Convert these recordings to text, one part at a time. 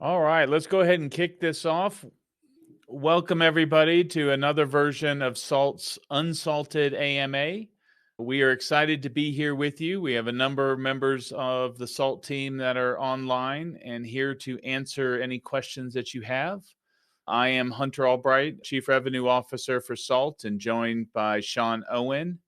All right, let's go ahead and kick this off. Welcome, everybody, to another version of SALT's Unsalted AMA. We are excited to be here with you. We have a number of members of the SALT team that are online and here to answer any questions that you have. I am Hunter Albright, Chief Revenue Officer for SALT, and joined by Shawn Owen,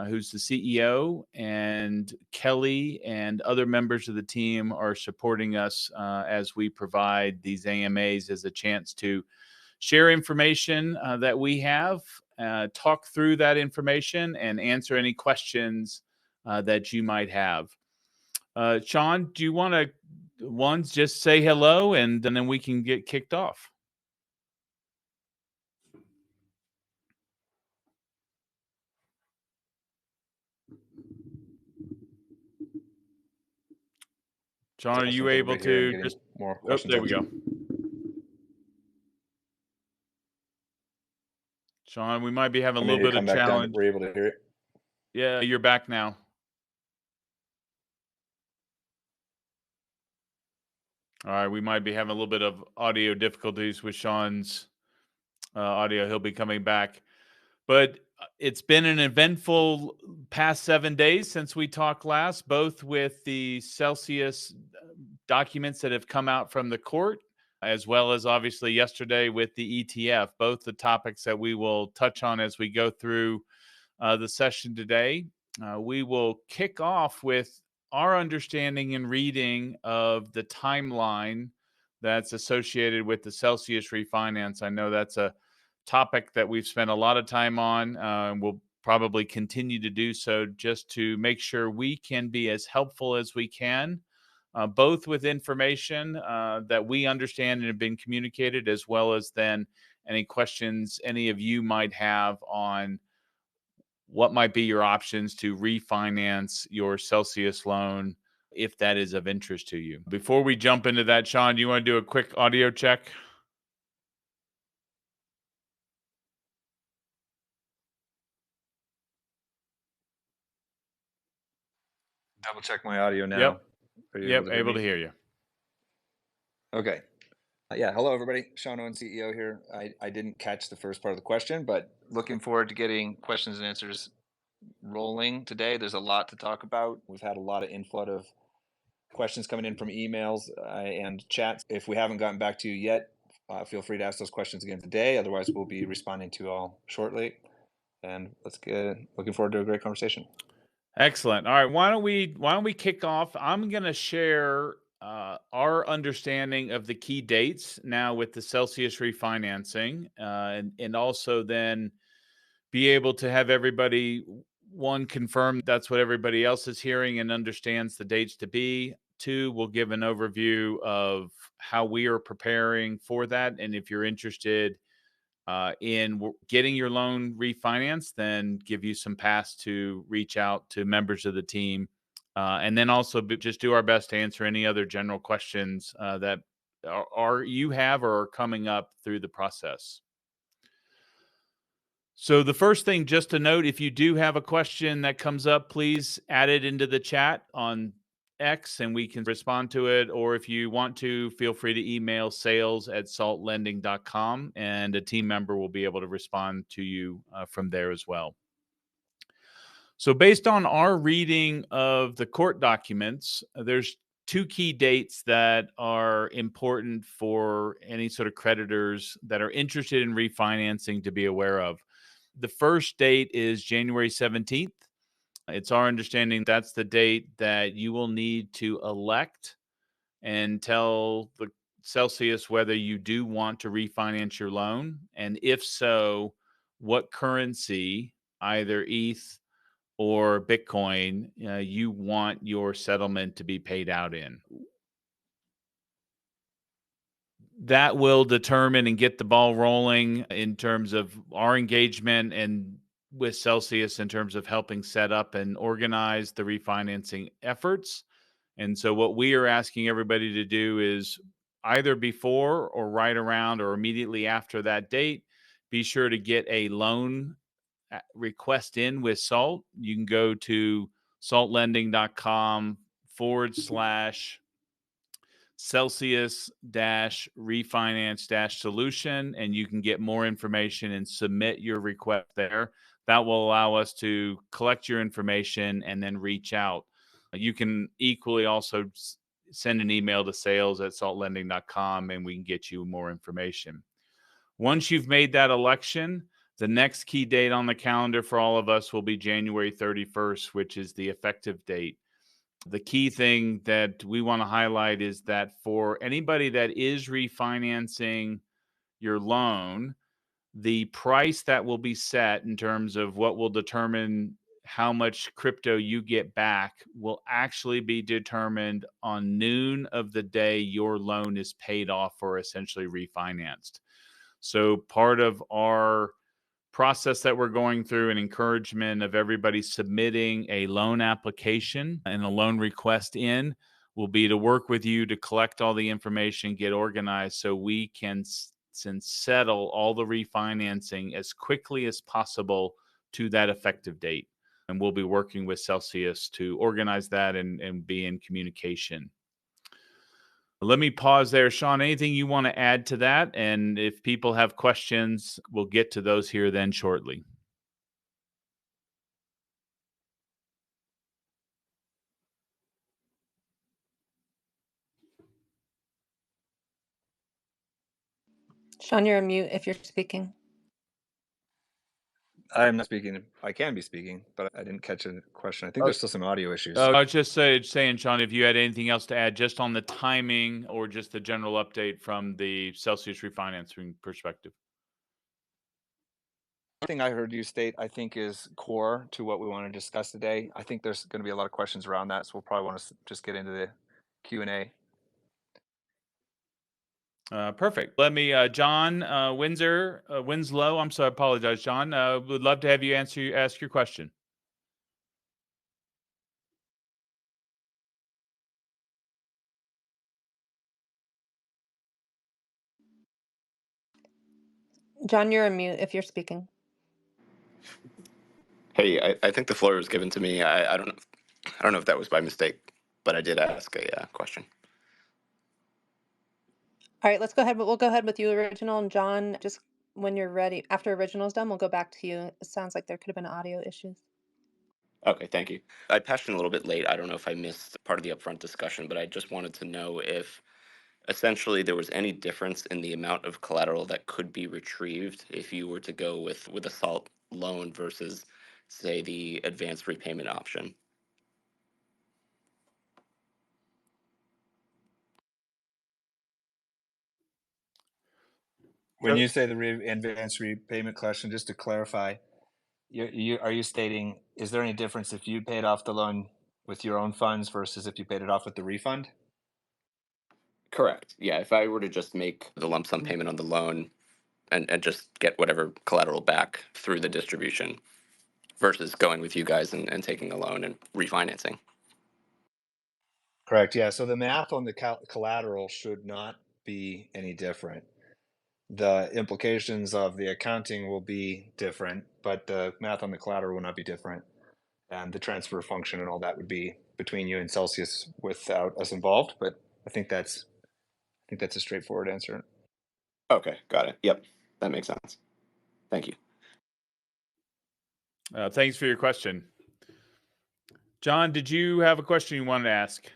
who's the CEO, and Kelly and other members of the team are supporting us as we provide these AMAs as a chance to share information that we have, talk through that information, and answer any questions that you might have. Shawn, do you want to just say hello and then we can get kicked off? Shawn, are you able to just more questions? there we go. Shawn, we might be having a little bit of challenge. We're able to hear it. Yeah, you're back now. All right, we might be having a little bit of audio difficulties with Shawn's audio. He'll be coming back. But it's been an eventful past 7 days since we talked last, both with the Celsius documents that have come out from the court, as well as obviously yesterday with the ETF, both the topics that we will touch on as we go through the session today. We will kick off with our understanding and reading of the timeline that's associated with the Celsius refinance. I know that's a topic that we've spent a lot of time on, and we'll probably continue to do so just to make sure we can be as helpful as we can, both with information that we understand and have been communicated, as well as then any questions any of you might have on what might be your options to refinance your Celsius loan if that is of interest to you. Before we jump into that, Shawn, do you want to do a quick audio check? Double check my audio now. Yep, able to hear you. Okay. Yeah, hello everybody. Shawn Owen, CEO here. I didn't catch the first part of the question, but looking forward to getting questions and answers rolling today. There's a lot to talk about. We've had a lot of inflow of questions coming in from emails and chats. If we haven't gotten back to you yet, feel free to ask those questions again today. Otherwise, we'll be responding to you all shortly. And let's get looking forward to a great conversation. Excellent. All right, why don't we kick off? I'm going to share our understanding of the key dates now with the Celsius refinancing, and also then be able to have everybody confirm that's what everybody else is hearing and understands the dates to be. Two, we'll give an overview of how we are preparing for that, and if you're interested in getting your loan refinanced, then give you some paths to reach out to members of the team. And then also just do our best to answer any other general questions that you have or are coming up through the process. So the first thing just to note, if you do have a question that comes up, please add it into the chat on X and we can respond to it. Or if you want to, feel free to email sales@saltlending.com and a team member will be able to respond to you from there as well. So based on our reading of the court documents, there's two key dates that are important for any sort of creditors that are interested in refinancing to be aware of. The first date is January 17th. It's our understanding that's the date that you will need to elect and tell the Celsius whether you do want to refinance your loan. And if so, what currency, either ETH or Bitcoin, you want your settlement to be paid out in. That will determine and get the ball rolling in terms of our engagement and with Celsius in terms of helping set up and organize the refinancing efforts. And so what we are asking everybody to do is either before or right around or immediately after that date, be sure to get a loan request in with SALT. You can go to saltlending.com/. Celsius-refinance-solution, and you can get more information and submit your request there. That will allow us to collect your information and then reach out. You can equally also send an email to sales@saltlending.com and we can get you more information. Once you've made that election, the next key date on the calendar for all of us will be January 31st, which is the effective date. The key thing that we want to highlight is that for anybody that is refinancing your loan, the price that will be set in terms of what will determine how much crypto you get back will actually be determined on noon of the day your loan is paid off or essentially refinanced. So part of our process that we're going through and encouragement of everybody submitting a loan application and a loan request in will be to work with you to collect all the information, get organized so we can settle all the refinancing as quickly as possible to that effective date. And we'll be working with Celsius to organize that and be in communication. Let me pause there. Shawn, anything you want to add to that? And if people have questions, we'll get to those here then shortly. Shawn, you're on mute if you're speaking. I'm not speaking. I can be speaking, but I didn't catch a question. I think there's still some audio issues. I was just saying, Shawn, if you had anything else to add just on the timing or just the general update from the Celsius refinancing perspective. One thing I heard you state, I think, is core to what we want to discuss today. I think there's going to be a lot of questions around that, so we'll probably want to just get into the Q&A. Perfect. Let me, John Winslow. I'm sorry, I apologize, John. Would love to have you ask your question. John, you're on mute if you're speaking. Hey, I think the floor was given to me. I don't know if that was by mistake, but I did ask a question. All right, let's go ahead. We'll go ahead with you, Original, and John. Just when you're ready, after Original's done, we'll go back to you. It sounds like there could have been audio issues. Okay, thank you. I passed in a little bit late. I don't know if I missed part of the upfront discussion, but I just wanted to know if essentially there was any difference in the amount of collateral that could be retrieved if you were to go with a SALT loan versus, say, the advanced repayment option. When you say the advanced repayment question, just to clarify, are you stating, is there any difference if you paid off the loan with your own funds versus if you paid it off with the refund? Correct. Yeah, if I were to just make the lump sum payment on the loan and just get whatever collateral back through the distribution versus going with you guys and taking the loan and refinancing. Correct. Yeah. So the math on the collateral should not be any different. The implications of the accounting will be different, but the math on the collateral will not be different. And the transfer function and all that would be between you and Celsius without us involved. But I think that's a straightforward answer. Okay, got it. Yep, that makes sense. Thank you. Thanks for your question. John, did you have a question you wanted to ask?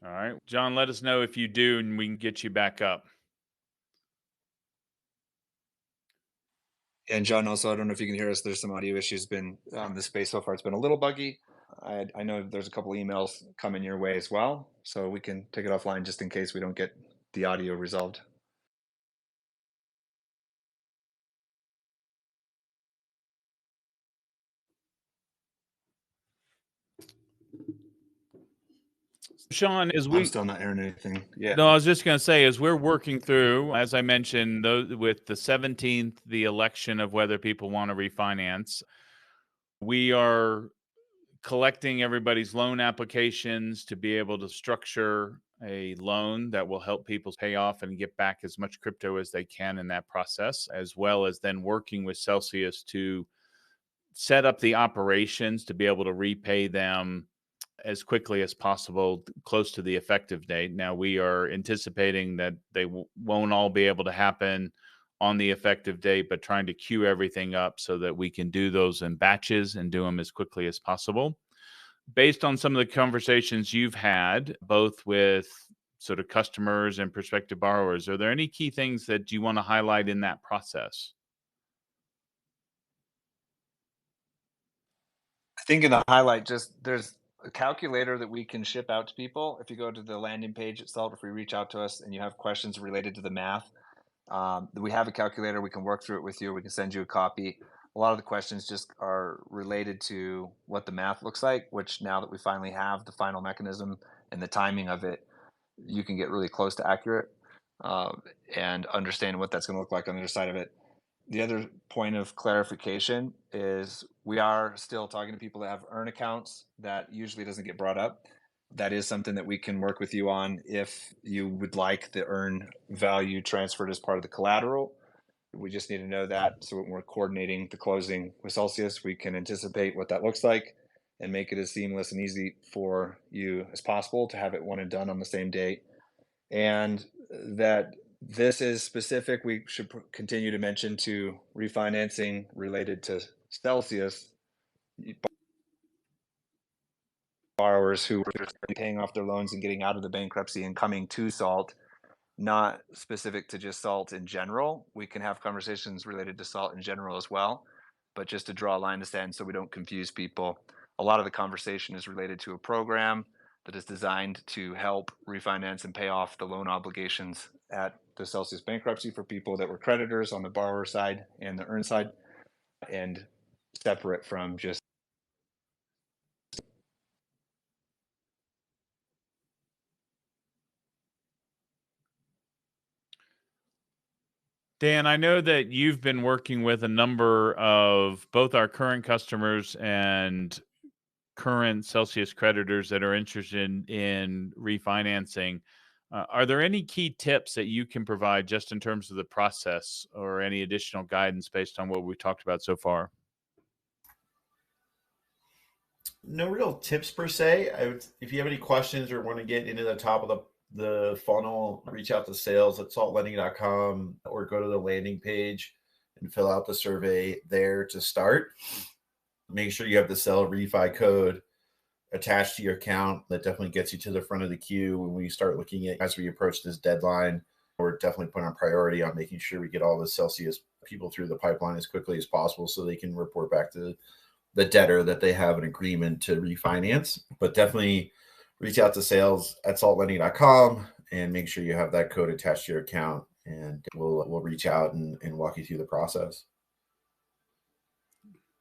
All right. John, let us know if you do, and we can get you back up. And John, also, I don't know if you can hear us. There's some audio issues been on the space so far. It's been a little buggy. I know there's a couple emails coming your way as well, so we can take it offline just in case we don't get the audio resolved. Shawn, I'm still not hearing anything. Yeah. No, I was just going to say, as we're working through, as I mentioned, with the 17th, the election of whether people want to refinance, we are collecting everybody's loan applications to be able to structure a loan that will help people pay off and get back as much crypto as they can in that process, as well as then working with Celsius to set up the operations to be able to repay them as quickly as possible, close to the effective date. Now, we are anticipating that they won't all be able to happen on the effective date, but trying to queue everything up so that we can do those in batches and do them as quickly as possible. Based on some of the conversations you've had, both with sort of customers and prospective borrowers, are there any key things that you want to highlight in that process? I think in the highlight, just there's a calculator that we can ship out to people. If you go to the landing page itself, if you reach out to us and you have questions related to the math, we have a calculator. We can work through it with you. We can send you a copy. A lot of the questions just are related to what the math looks like, which now that we finally have the final mechanism and the timing of it, you can get really close to accurate uh, and understand what that's going to look like on the other side of it. The other point of clarification is we are still talking to people that have earn accounts. That usually doesn't get brought up. That is something that we can work with you on if you would like the earn value transferred as part of the collateral. We just need to know that so when we're coordinating the closing with Celsius, we can anticipate what that looks like and make it as seamless and easy for you as possible to have it one and done on the same day. And that this is specific, we should continue to mention to refinancing related to Celsius borrowers who are paying off their loans and getting out of the bankruptcy and coming to SALT, not specific to just SALT in general. We can have conversations related to SALT in general as well, but just to draw a line to stand so we don't confuse people. A lot of the conversation is related to a program that is designed to help refinance and pay off the loan obligations at the Celsius bankruptcy for people that were creditors on the borrower side and the earn side, and separate from just. Dan, I know that you've been working with a number of both our current customers and current Celsius creditors that are interested in refinancing. Are there any key tips that you can provide just in terms of the process or any additional guidance based on what we've talked about so far? No real tips per se. If you have any questions or want to get into the top of the funnel, reach out to sales at saltlending.com or go to the landing page and fill out the survey there to start. Make sure you have the sell refi code attached to your account. That definitely gets you to the front of the queue when we start looking at as we approach this deadline. We're definitely putting our priority on making sure we get all the Celsius people through the pipeline as quickly as possible so they can report back to the debtor that they have an agreement to refinance. But definitely reach out to sales at saltlending.com and make sure you have that code attached to your account, and we'll reach out and walk you through the process.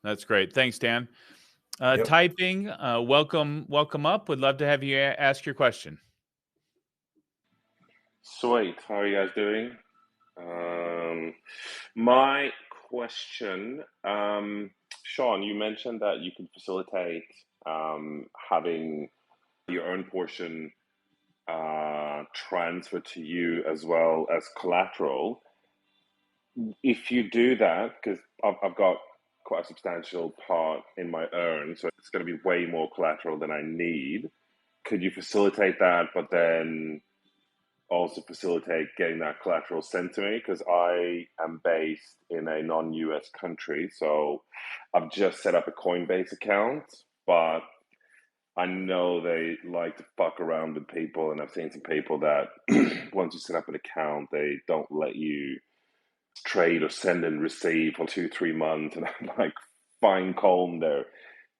That's great. Thanks, Dan. Yep. Typing, welcome up. Would love to have you ask your question. Sweet. How are you guys doing? My question, Shawn, you mentioned that you can facilitate having your own portion transferred to you as well as collateral. If you do that, because I've got quite a substantial part in my earn, so it's going to be way more collateral than I need. Could you facilitate that, but then also facilitate getting that collateral sent to me? Because I am based in a non-US country, so I've just set up a Coinbase account, but I know they like to fuck around with people, and I've seen some people that once you set up an account, they don't let you trade or send and receive for 2-3 months, and I'm like fine comb their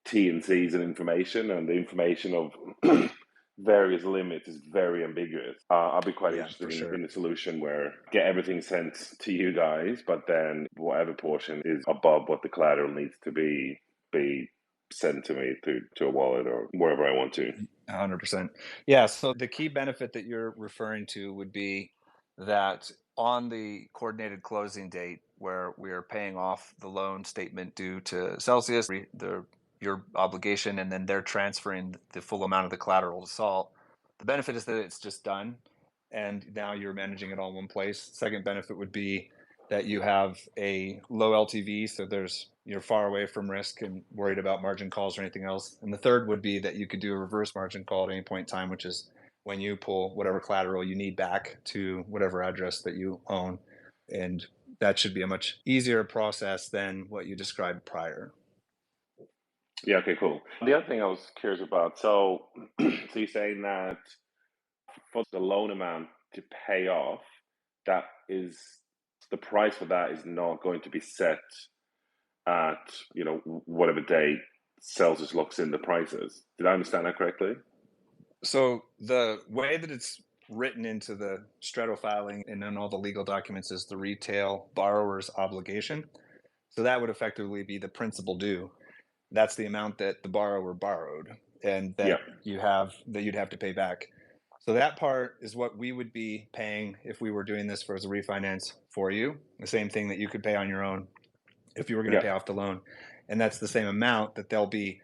T and C's and information, and the information of various limits is very ambiguous. I'll be quite interested in a solution where get everything sent to you guys, but then whatever portion is above what the collateral needs to be sent to me to a wallet or wherever I want to. 100%. Yeah. So the key benefit that you're referring to would be that on the coordinated closing date where we are paying off the loan statement due to Celsius, the your obligation, and then they're transferring the full amount of the collateral to Salt. The benefit is that it's just done, and now you're managing it all in one place. Second benefit would be that you have a low LTV, so you're far away from risk and worried about margin calls or anything else. And the third would be that you could do a reverse margin call at any point in time, which is when you pull whatever collateral you need back to whatever address that you own. And that should be a much easier process than what you described prior. Yeah, okay, cool. The other thing I was curious about, so so you're saying that for the loan amount to pay off, that is the price for that is not going to be set at, you know, whatever date Celsius locks in the prices. Did I understand that correctly? So the way that it's written into the Strato filing and in all the legal documents is the retail borrower's obligation. So that would effectively be the principal due. That's the amount that the borrower borrowed and that Yeah. you'd have to pay back. So that part is what we would be paying if we were doing this as a refinance for you. The same thing that you could pay on your own if you were going to Yeah. pay off the loan. And that's the same amount that they'll be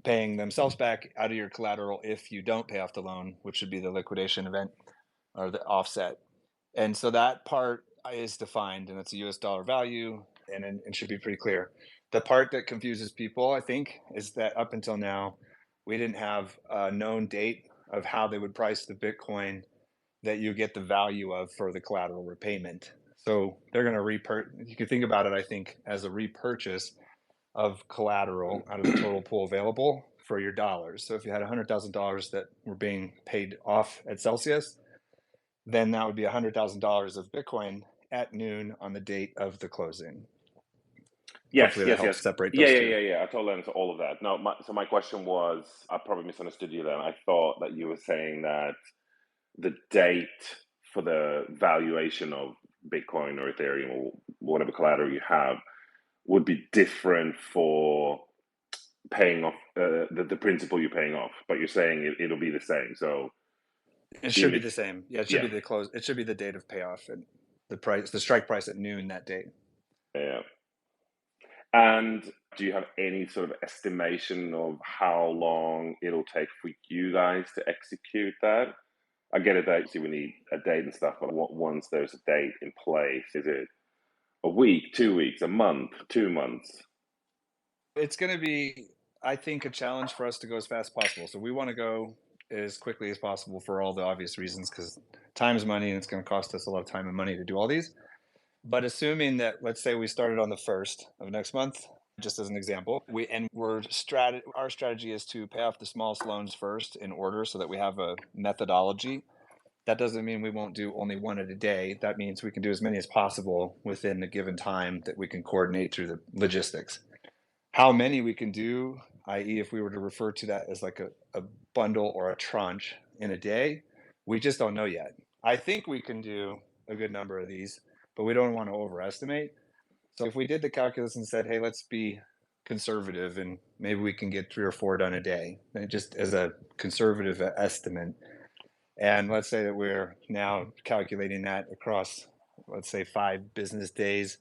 paying themselves back out of your collateral if you don't pay off the loan, which would be the liquidation event or the offset. And so that part is defined, and it's a US dollar value, and it should be pretty clear. The part that confuses people, I think, is that up until now, we didn't have a known date of how they would price the Bitcoin that you get the value of for the collateral repayment. So they're going to you can think about it, I think, as a repurchase of collateral out of the total pool available for your dollars. So if you had $100,000 that were being paid off at Celsius, then that would be $100,000 of Bitcoin at noon on the date of the closing. Yes, Hopefully that yes, helps yes. separate Yeah, those yeah, two. yeah, yeah. I totally understand all of that. No, so my question was, I probably misunderstood you then. I thought that you were saying that the date for the valuation of Bitcoin or Ethereum or whatever collateral you have would be different for paying off the principal you're paying off, but you're saying it'll be the same. So It should even be if the same. Yeah, it should yeah, be the close. It should be the date of payoff and the strike price at noon that day. yeah. And do you have any sort of estimation of how long it'll take for you guys to execute that? I get it that we need a date and stuff, but once there's a date in place, is it a week, 2 weeks, a month, 2 months? It's going to be, I think, a challenge for us to go as fast as possible. So we want to go as quickly as possible for all the obvious reasons, because time is money and it's going to cost us a lot of time and money to do all these. But assuming that, let's say we started on the 1st of next month, just as an example, our strategy is to pay off the smallest loans first in order so that we have a methodology. That doesn't mean we won't do only one at a day. That means we can do as many as possible within a given time that we can coordinate through the logistics. How many we can do, i.e., if we were to refer to that as like a bundle or a tranche in a day, we just don't know yet. I think we can do a good number of these, but we don't want to overestimate. So if we did the calculus and said, hey, let's be conservative and maybe we can get 3 or 4 done a day, just as a conservative estimate. And let's say that we're now calculating that across, let's say, 5 business days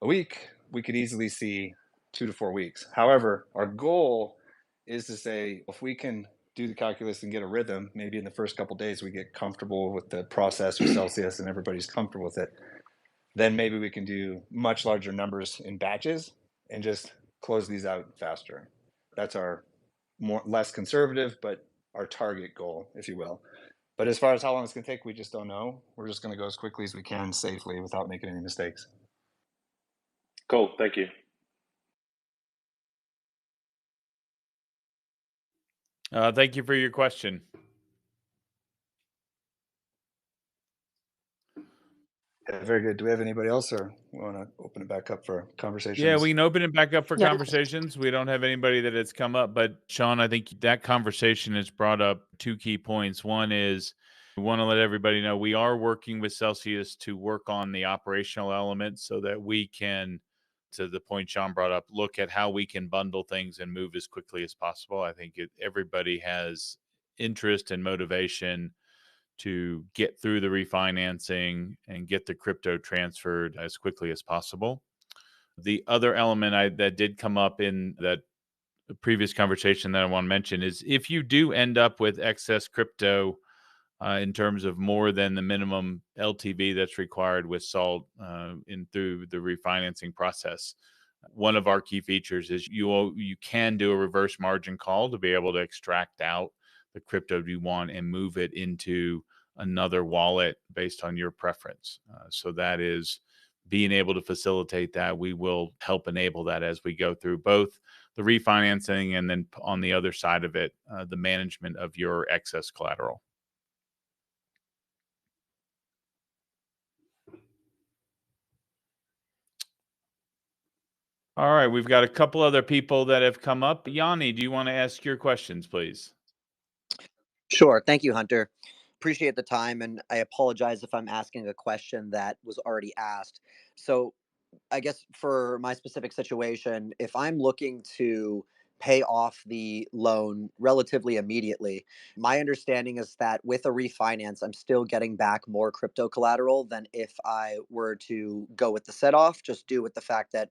a week, we could easily see 2 to 4 weeks. However, our goal is to say if we can do the calculus and get a rhythm, maybe in the first couple of days we get comfortable with the process with Celsius and everybody's comfortable with it, then maybe we can do much larger numbers in batches and just close these out faster. That's our less conservative, but our target goal, if you will. But as far as how long it's going to take, we just don't know. We're just going to go as quickly as we can safely without making any mistakes. Cool, thank you. Thank you for your question. Yeah, very good. Do we have anybody else, or we want to open it back up for conversations? Yeah, we can open it back up for Yeah. conversations. We don't have anybody that has come up, but Shawn, I think that conversation has brought up 2 key points. One is we want to let everybody know we are working with Celsius to work on the operational elements so that we can, to the point Shawn brought up, look at how we can bundle things and move as quickly as possible. I think everybody has interest and motivation to get through the refinancing and get the crypto transferred as quickly as possible. The other element that did come up in that the previous conversation that I want to mention is if you do end up with excess crypto in terms of more than the minimum LTV that's required with SALT in through the refinancing process. One of our key features is you can do a reverse margin call to be able to extract out the crypto you want and move it into another wallet based on your preference. So that is being able to facilitate that. We will help enable that as we go through both the refinancing and then on the other side of it, the management of your excess collateral. All right, we've got a couple other people that have come up. Yanni, do you want to ask your questions, please? Sure. Thank you, Hunter. Appreciate the time, and I apologize if I'm asking a question that was already asked. So, I guess for my specific situation, if I'm looking to pay off the loan relatively immediately, my understanding is that with a refinance, I'm still getting back more crypto collateral than if I were to go with the set off, just due with the fact that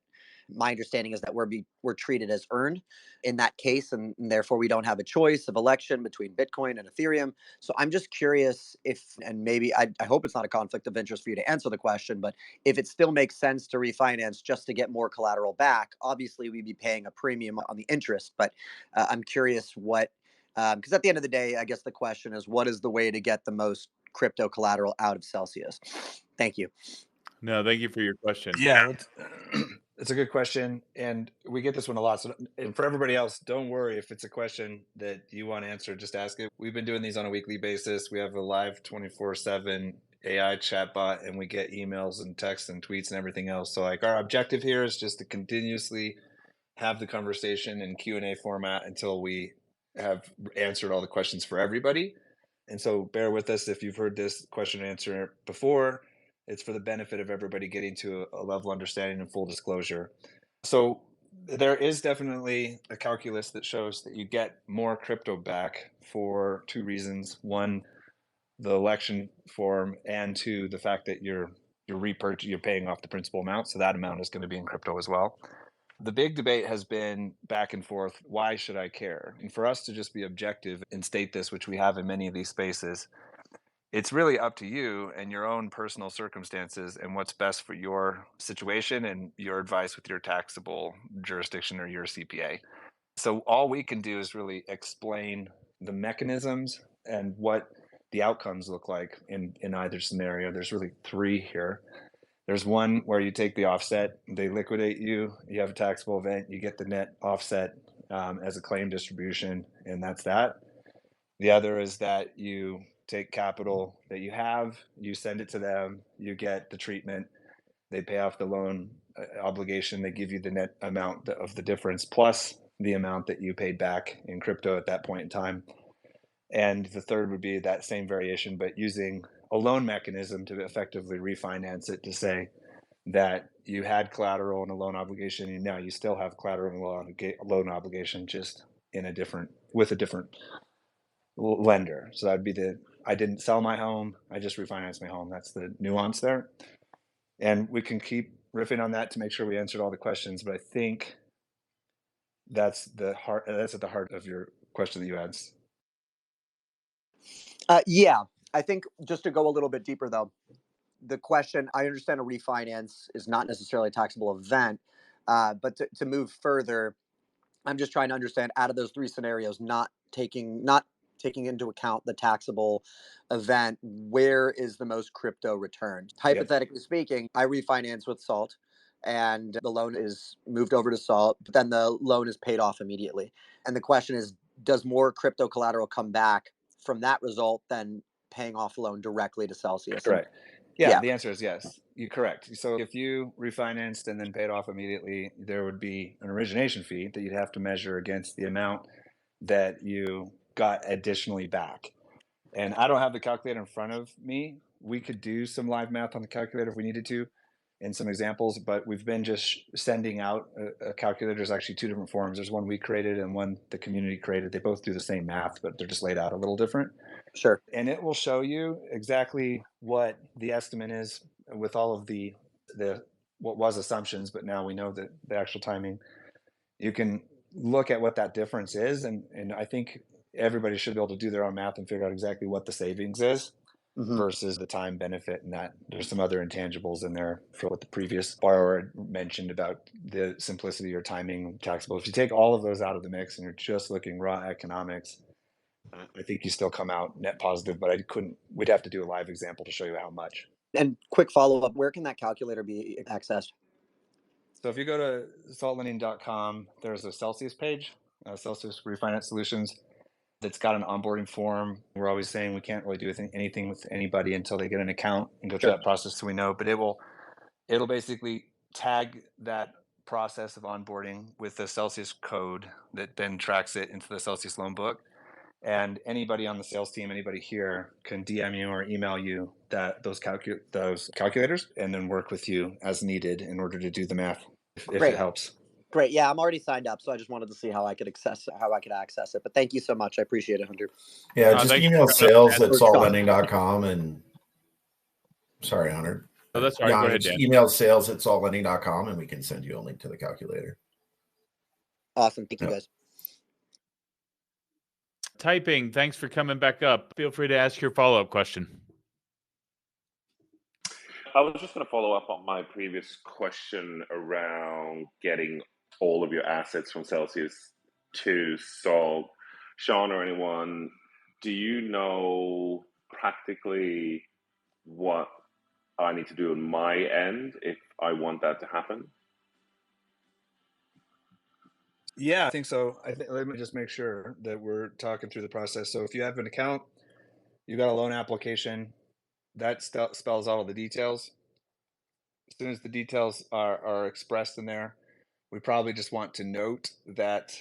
my understanding is that we're treated as earned in that case, and therefore we don't have a choice of election between Bitcoin and Ethereum. So I'm just curious if, and maybe I hope it's not a conflict of interest for you to answer the question, but if it still makes sense to refinance just to get more collateral back. Obviously, we'd be paying a premium on the interest, but I'm curious what, because at the end of the day, I guess the question is, what is the way to get the most crypto collateral out of Celsius? Thank you. No, thank you for your question. Yeah, it's a good question, and we get this one a lot. So, and for everybody else, don't worry if it's a question that you want answered, just ask it. We've been doing these on a weekly basis. We have a live 24/7 AI chatbot, and we get emails and texts and tweets and everything else. So, like, our objective here is just to continuously have the conversation in Q&A format until we have answered all the questions for everybody. And so bear with us if you've heard this question and answer before. It's for the benefit of everybody getting to a level of understanding and full disclosure. So there is definitely a calculus that shows that you get more crypto back for two reasons. One, the election form, and two, the fact that you're paying off the principal amount. So that amount is going to be in crypto as well. The big debate has been back and forth. Why should I care? And for us to just be objective and state this, which we have in many of these spaces, it's really up to you and your own personal circumstances and what's best for your situation and your advice with your taxable jurisdiction or your CPA. So all we can do is really explain the mechanisms and what the outcomes look like in either scenario. There's really three here. There's one where you take the offset, they liquidate you, you have a taxable event, you get the net offset as a claim distribution, and that's that. The other is that you take capital that you have, you send it to them, you get the treatment, they pay off the loan obligation, they give you the net amount of the difference plus the amount that you paid back in crypto at that point in time. And the third would be that same variation, but using a loan mechanism to effectively refinance it to say that you had collateral and a loan obligation, and now you still have collateral and a loan obligation, just in a different with a different lender. So that'd be I didn't sell my home, I just refinanced my home. That's the nuance there. And we can keep riffing on that to make sure we answered all the questions, but I think that's at the heart of your question that you asked. Yeah, I think just to go a little bit deeper though, the question, I understand a refinance is not necessarily a taxable event, but to move further, I'm just trying to understand out of those three scenarios, not taking into account the taxable event, where is the most crypto returned? Hypothetically speaking, I refinance with SALT and the loan is moved over to SALT, but then the loan is paid off immediately. And the question is, does more crypto collateral come back from that result than paying off the loan directly to Celsius? Correct. Yeah, Yeah. the answer is yes. You're correct. So if you refinanced and then paid off immediately, there would be an origination fee that you'd have to measure against the amount that you got additionally back. And I don't have the calculator in front of me. We could do some live math on the calculator if we needed to in some examples, but we've been just sending out a calculator. There's actually two different forms. There's one we created and one the community created. They both do the same math, but they're just laid out a little different. Sure. And it will show you exactly what the estimate is with all of the what was assumptions, but now we know that the actual timing. You can look at what that difference is. And I think everybody should be able to do their own math and figure out exactly what the savings is versus the time benefit. And that there's some other intangibles in there for what the previous borrower mentioned about the simplicity or timing taxable. If you take all of those out of the mix and you're just looking raw economics, I think you still come out net positive, but we'd have to do a live example to show you how much. And quick follow-up, where can that calculator be accessed? So if you go to saltlending.com, there's a Celsius page, Celsius Refinance Solutions, that's got an onboarding form. We're always saying we can't really do anything with anybody until they get an account and go through that process so we know, but it'll basically tag that process of onboarding with the Celsius code that then tracks it into the Celsius loan book. And anybody on the sales team, anybody here can DM you or email you those calculators and then work with you as needed in order to do the math if it helps. Great. Yeah, I'm already signed up, so I just wanted to see how I could access it. But thank you so much. I appreciate it, Hunter. Yeah, just email sales@saltlending.com and sorry, Hunter. Oh, that's all right. Go ahead, just Dan. email sales@saltlending.com and we can send you a link to the calculator. Awesome. Thank you, guys. Typing, thanks for coming back up. Feel free to ask your follow-up question. I was just going to follow up on my previous question around getting all of your assets from Celsius to Salt. Shawn or anyone, do you know practically what I need to do on my end if I want that to happen? Yeah, I think so. Let me just make sure that we're talking through the process. So if you have an account, you got a loan application, that spells out all the details. As soon as the details are expressed in there, we probably just want to note that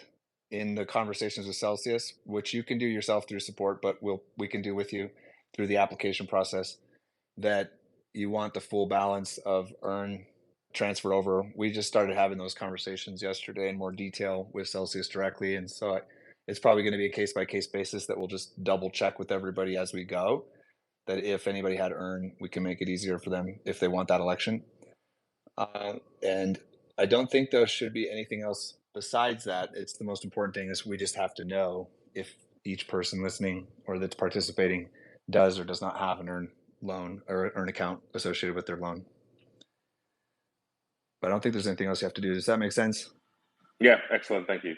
in the conversations with Celsius, which you can do yourself through support, but we can do with you through the application process, that you want the full balance of earn transferred over. We just started having those conversations yesterday in more detail with Celsius directly. And so it's probably going to be a case-by-case basis that we'll just double check with everybody as we go, that if anybody had earn, we can make it easier for them if they want that election. And I don't think there should be anything else besides that. It's the most important thing is we just have to know if each person listening or that's participating does or does not have an earn loan or earn account associated with their loan. But I don't think there's anything else you have to do. Does that make sense? Yeah, excellent. Thank you.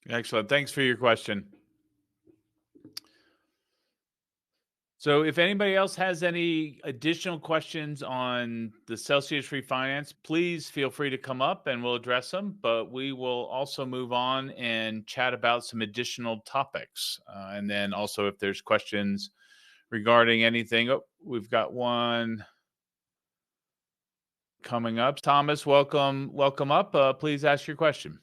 Excellent. Thanks for your question. So if anybody else has any additional questions on the Celsius refinance, please feel free to come up and we'll address them. But we will also move on and chat about some additional topics. And then also if there's questions regarding anything, we've got one coming up. Thomas, welcome up. Please ask your question.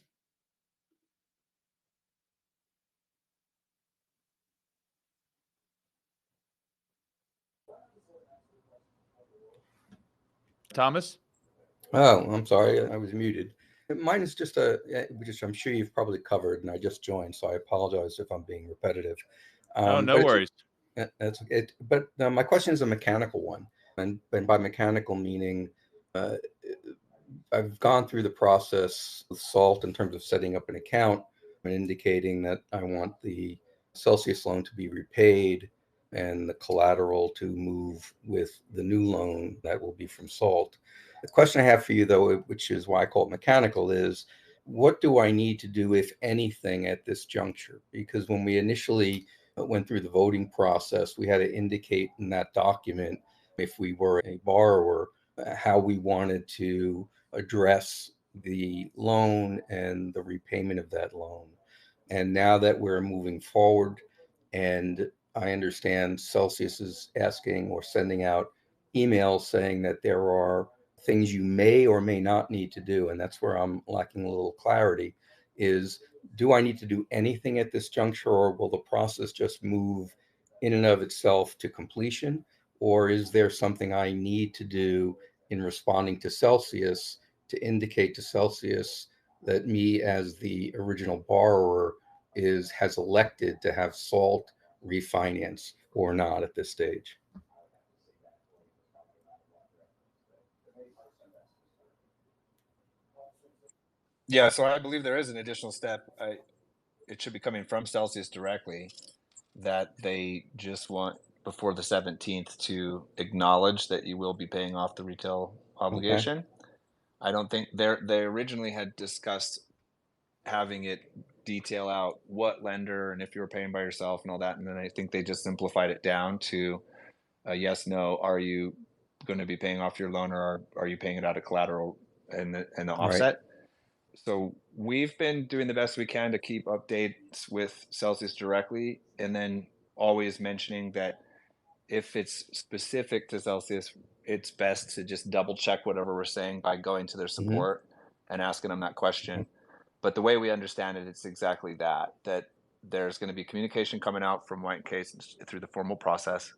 Thomas? Oh, I'm sorry. I was muted. Mine is just which I'm sure you've probably covered, and I just joined, so I apologize if I'm being repetitive. No worries. That's it. But my question is a mechanical one, and by mechanical meaning, I've gone through the process with Salt in terms of setting up an account and indicating that I want the Celsius loan to be repaid and the collateral to move with the new loan that will be from Salt. The question I have for you, though, which is why I call it mechanical, is what do I need to do, if anything, at this juncture? Because when we initially went through the voting process, we had to indicate in that document, if we were a borrower, how we wanted to address the loan and the repayment of that loan. And now that we're moving forward, and I understand Celsius is asking or sending out emails saying that there are things you may or may not need to do, and that's where I'm lacking a little clarity, is do I need to do anything at this juncture, or will the process just move in and of itself to completion? Or is there something I need to do in responding to Celsius to indicate to Celsius that me as the original borrower has elected to have Salt refinance or not at this stage? Yeah, so I believe there is an additional step. It should be coming from Celsius directly that they just want before the 17th to acknowledge that you will be paying off the retail obligation. I don't think they originally had discussed having it detail out what lender and if you were paying by yourself and all that, and then I think they just simplified it down to a yes, no. Are you going to be paying off your loan, or are you paying it out of collateral and the Right. offset? So we've been doing the best we can to keep updates with Celsius directly, and then always mentioning that if it's specific to Celsius, it's best to just double check whatever we're saying by going to their support and asking them that question. But the way we understand it, it's exactly that there's going to be communication coming out from White Case through the formal process,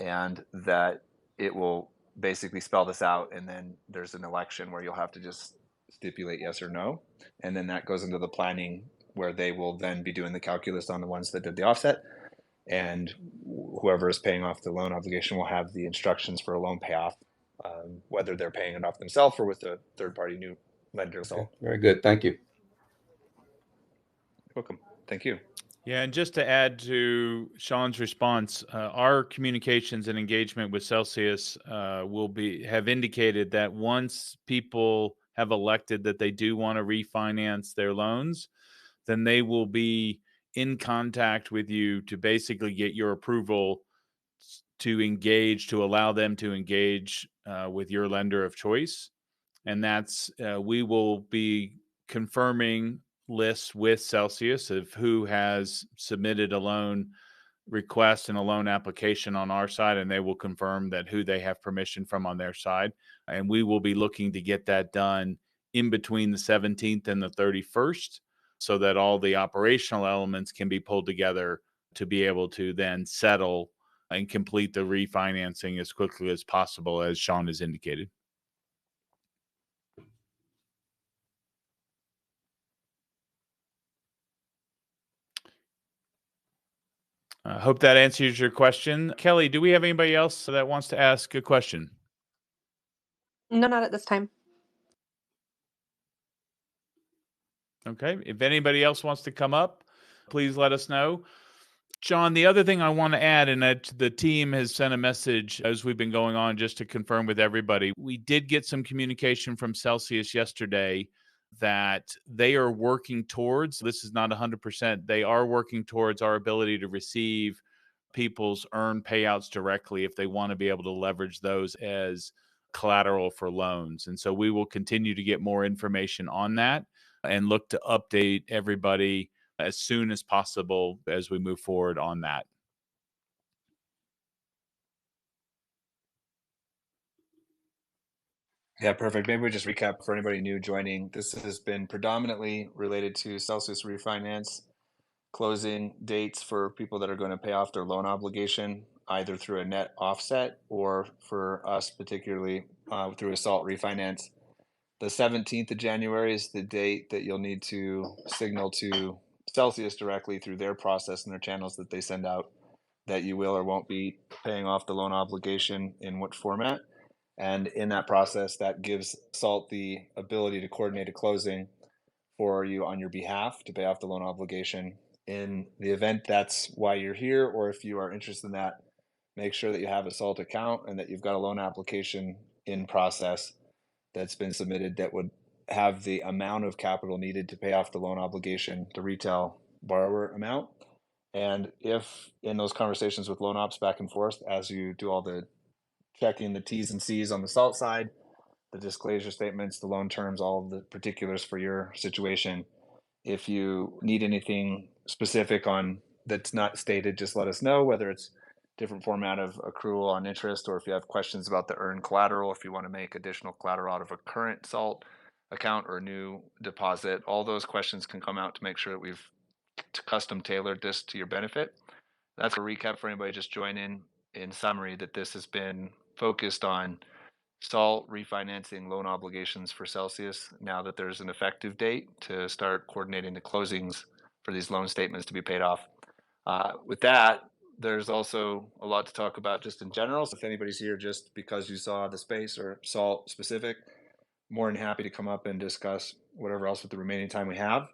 and that it will basically spell this out, and then there's an election where you'll have to just stipulate yes or no, and then that goes into the planning where they will then be doing the calculus on the ones that did the offset, and whoever is paying off the loan obligation will have the instructions for a loan payoff, whether they're paying it off themselves or with a third-party new lender. Okay. Very good. Thank you. Welcome. Thank you. Yeah, and just to add to Shawn's response, our communications and engagement with Celsius have indicated that once people have elected that they do want to refinance their loans, then they will be in contact with you to basically get your approval to allow them to engage with your lender of choice. And that's we will be confirming lists with Celsius of who has submitted a loan request and a loan application on our side, and they will confirm that who they have permission from on their side. And we will be looking to get that done in between the 17th and the 31st so that all the operational elements can be pulled together to be able to then settle and complete the refinancing as quickly as possible, as Shawn has indicated. I hope that answers your question. Kelly, do we have anybody else that wants to ask a question? No, not at this time. Okay. If anybody else wants to come up, please let us know. John, the other thing I want to add, and that the team has sent a message as we've been going on just to confirm with everybody, we did get some communication from Celsius yesterday that they are working towards, this is not 100%, they are working towards our ability to receive people's earned payouts directly if they want to be able to leverage those as collateral for loans. And so we will continue to get more information on that and look to update everybody as soon as possible as we move forward on that. Yeah, perfect. Maybe we just recap for anybody new joining. This has been predominantly related to Celsius Refinance closing dates for people that are going to pay off their loan obligation, either through a net offset or for us particularly through Assault Refinance. The 17th of January is the date that you'll need to signal to Celsius directly through their process and their channels that they send out that you will or won't be paying off the loan obligation in what format. And in that process, that gives SALT the ability to coordinate a closing for you on your behalf to pay off the loan obligation. In the event that's why you're here, or if you are interested in that, make sure that you have a SALT account and that you've got a loan application in process that's been submitted that would have the amount of capital needed to pay off the loan obligation, the retail borrower amount. And if in those conversations with loan ops back and forth, as you do all the checking the T's and C's on the SALT side, the disclosure statements, the loan terms, all of the particulars for your situation. If you need anything specific on that's not stated, just let us know, whether it's different format of accrual on interest, or if you have questions about the earned collateral, if you want to make additional collateral out of a current SALT account or a new deposit, all those questions can come out to make sure that we've custom tailored this to your benefit. That's a recap for anybody just joining. In summary, that this has been focused on SALT refinancing loan obligations for Celsius now that there's an effective date to start coordinating the closings for these loan statements to be paid off. With that, there's also a lot to talk about just in general. So if anybody's here just because you saw the space or SALT specific, more than happy to come up and discuss whatever else with the remaining time we have.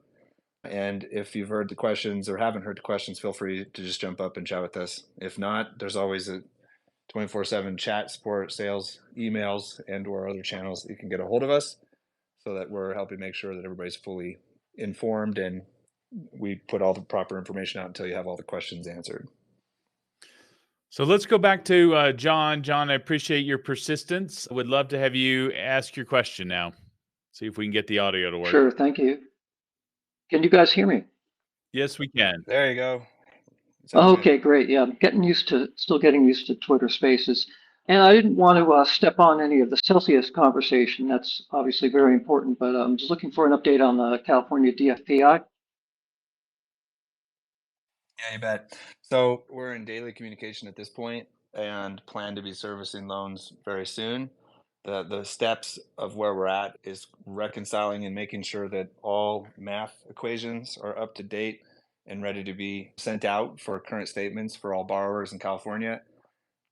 And if you've heard the questions or haven't heard the questions, feel free to just jump up and chat with us. If not, there's always a 24/7 chat support, sales, emails, and or other channels that you can get a hold of us, so that we're helping make sure that everybody's fully informed and we put all the proper information out until you have all the questions answered. So let's go back to John. John, I appreciate your persistence. Would love to have you ask your question now. See if we can get the audio to work. Sure, thank you. Can you guys hear me? Yes, we can. There you go. Sounds Okay, good. great. Yeah, I'm still getting used to Twitter Spaces. And I didn't want to step on any of the Celsius conversation. That's obviously very important, but I'm just looking for an update on the California DFPI. Yeah, you bet. So we're in daily communication at this point and plan to be servicing loans very soon. The steps of where we're at is reconciling and making sure that all math equations are up to date and ready to be sent out for current statements for all borrowers in California.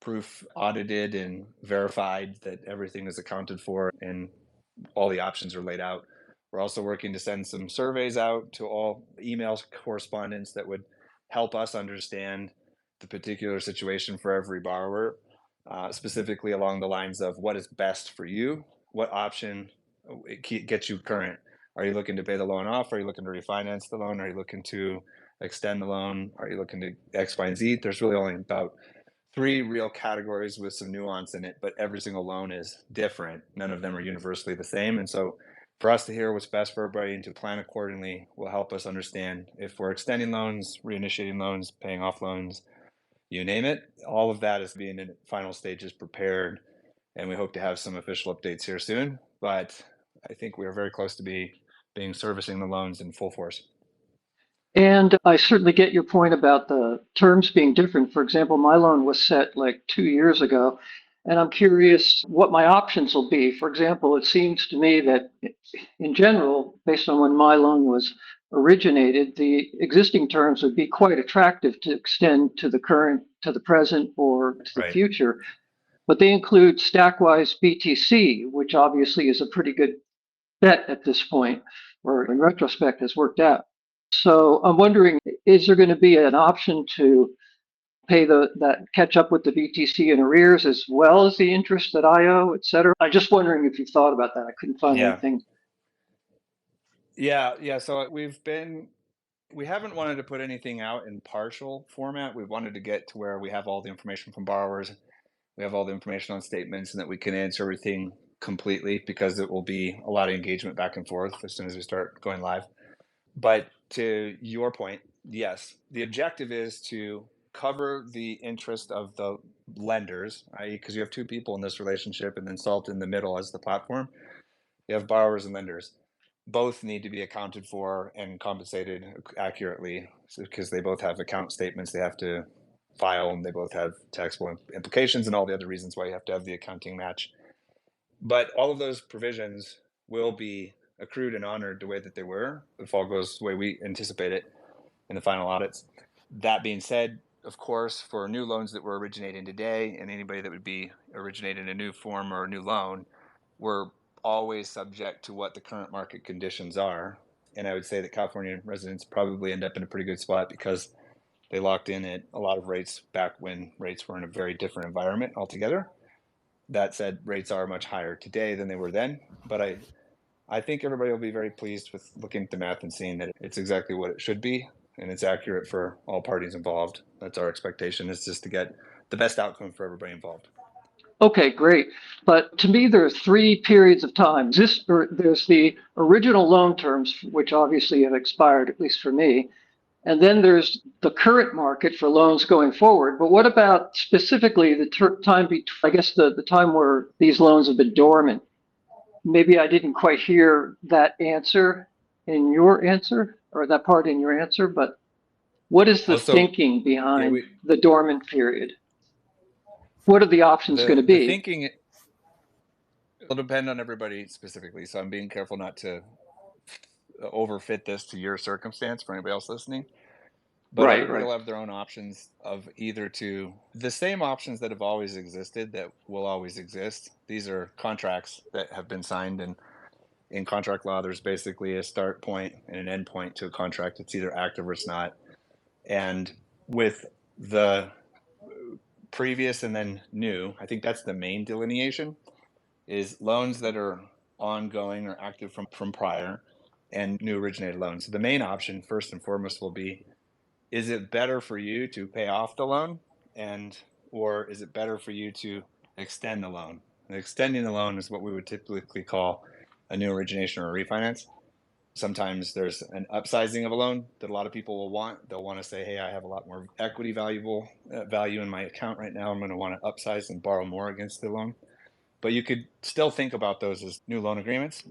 Proof audited and verified that everything is accounted for and all the options are laid out. We're also working to send some surveys out to all email correspondence that would help us understand the particular situation for every borrower, specifically along the lines of what is best for you, what option gets you current. Are you looking to pay the loan off? Are you looking to refinance the loan? Are you looking to extend the loan? Are you looking to X, Y, and Z? There's really only about 3 real categories with some nuance in it, but every single loan is different. None of them are universally the same. And so for us to hear what's best for everybody and to plan accordingly will help us understand if we're extending loans, reinitiating loans, paying off loans, you name it. All of that is being in final stages prepared. And we hope to have some official updates here soon. But I think we are very close to being servicing the loans in full force. And I certainly get your point about the terms being different. For example, my loan was set like 2 years ago, and I'm curious what my options will be. For example, it seems to me that in general, based on when my loan was originated, the existing terms would be quite attractive to extend to the current, to the present, or to the Right. future. But they include Stackwise BTC, which obviously is a pretty good bet at this point, or in retrospect has worked out. So I'm wondering, is there going to be an option to pay that catch up with the BTC in arrears as well as the interest that I owe, et cetera? I'm just wondering if you've thought about that. I couldn't find Yeah. anything. Yeah. So we haven't wanted to put anything out in partial format. We wanted to get to where we have all the information from borrowers. We have all the information on statements and that we can answer everything completely, because it will be a lot of engagement back and forth as soon as we start going live. But to your point, yes, the objective is to cover the interest of the lenders, i.e., because you have 2 people in this relationship and then SALT in the middle as the platform. You have borrowers and lenders. Both need to be accounted for and compensated accurately, because they both have account statements they have to file, and they both have taxable implications and all the other reasons why you have to have the accounting match. But all of those provisions will be accrued and honored the way that they were, if all goes the way we anticipate it in the final audits. That being said, of course, for new loans that we're originating today and anybody that would be originating a new form or a new loan, we're always subject to what the current market conditions are. And I would say that California residents probably end up in a pretty good spot because they locked in at a lot of rates back when rates were in a very different environment altogether. That said, rates are much higher today than they were then, but I think everybody will be very pleased with looking at the math and seeing that it's exactly what it should be, and it's accurate for all parties involved. That's our expectation, is just to get the best outcome for everybody involved. Okay, great. But to me, there are 3 periods of time. There's the original loan terms, which obviously have expired, at least for me. And then there's the current market for loans going forward. But what about specifically the time between, I guess, the time where these loans have been dormant? Maybe I didn't quite hear that answer in your answer, or that part in your answer, but what is the thinking behind the dormant period? What are the options going to be? The thinking will depend on everybody specifically, so I'm being careful not to overfit this to your circumstance for anybody else listening. But Right, everybody right. will have their own options of either to the same options that have always existed that will always exist. These are contracts that have been signed, and in contract law, there's basically a start point and an end point to a contract. It's either active or it's not. And with the previous and then new, I think that's the main delineation, is loans that are ongoing or active from prior and new originated loans. So the main option, first and foremost, will be, is it better for you to pay off the loan, or is it better for you to extend the loan? And extending the loan is what we would typically call a new origination or a refinance. Sometimes there's an upsizing of a loan that a lot of people will want. They'll want to say, hey, I have a lot more equity value in my account right now. I'm going to want to upsize and borrow more against the loan. But you could still think about those as new loan agreements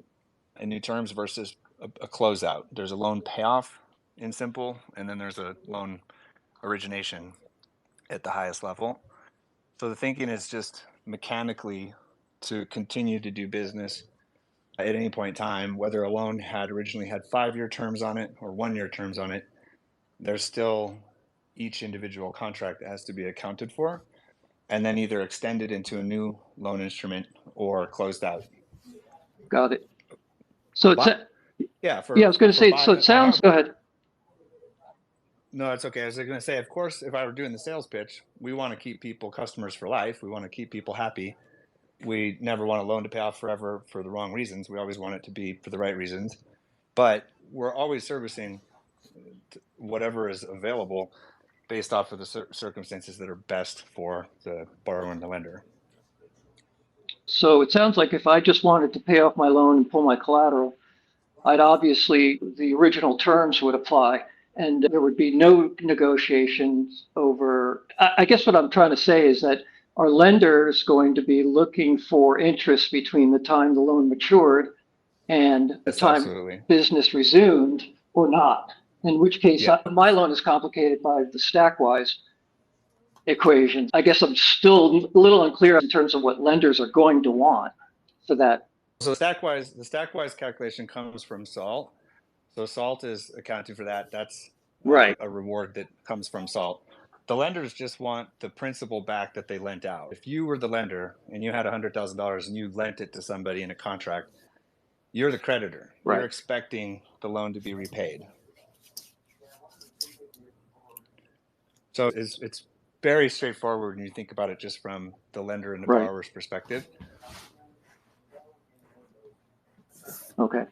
and new terms versus a closeout. There's a loan payoff in simple, and then there's a loan origination at the highest level. So the thinking is just mechanically to continue to do business at any point in time, whether a loan had originally had 5-year terms on it or 1-year terms on it, there's still each individual contract has to be accounted for and then either extended into a new loan instrument or closed out. Got it. So it's, yeah, I was going to say, so it sounds, go ahead. No, it's okay. I was going to say, of course, if I were doing the sales pitch, we want to keep customers for life. We want to keep people happy. We never want a loan to pay off forever for the wrong reasons. We always want it to be for the right reasons. But we're always servicing whatever is available based off of the circumstances that are best for the borrower and the lender. So it sounds like if I just wanted to pay off my loan and pull my collateral, the original terms would apply and there would be no negotiations over. I guess what I'm trying to say is that are lenders going to be looking for interest between the time the loan matured and the time business resumed or not? In which case, my loan is complicated by the stack-wise equation. I guess I'm still a little unclear in terms of what lenders are going to want for that. So the stack-wise calculation comes from SALT. So SALT is accounting for that. That's right. A reward that comes from SALT. The lenders just want the principal back that they lent out. If you were the lender and you had $100,000 and you lent it to somebody in a contract, you're the creditor. Right. You're expecting the loan to be repaid. So it's very straightforward when you think about it just from the lender and the borrower's perspective. Okay.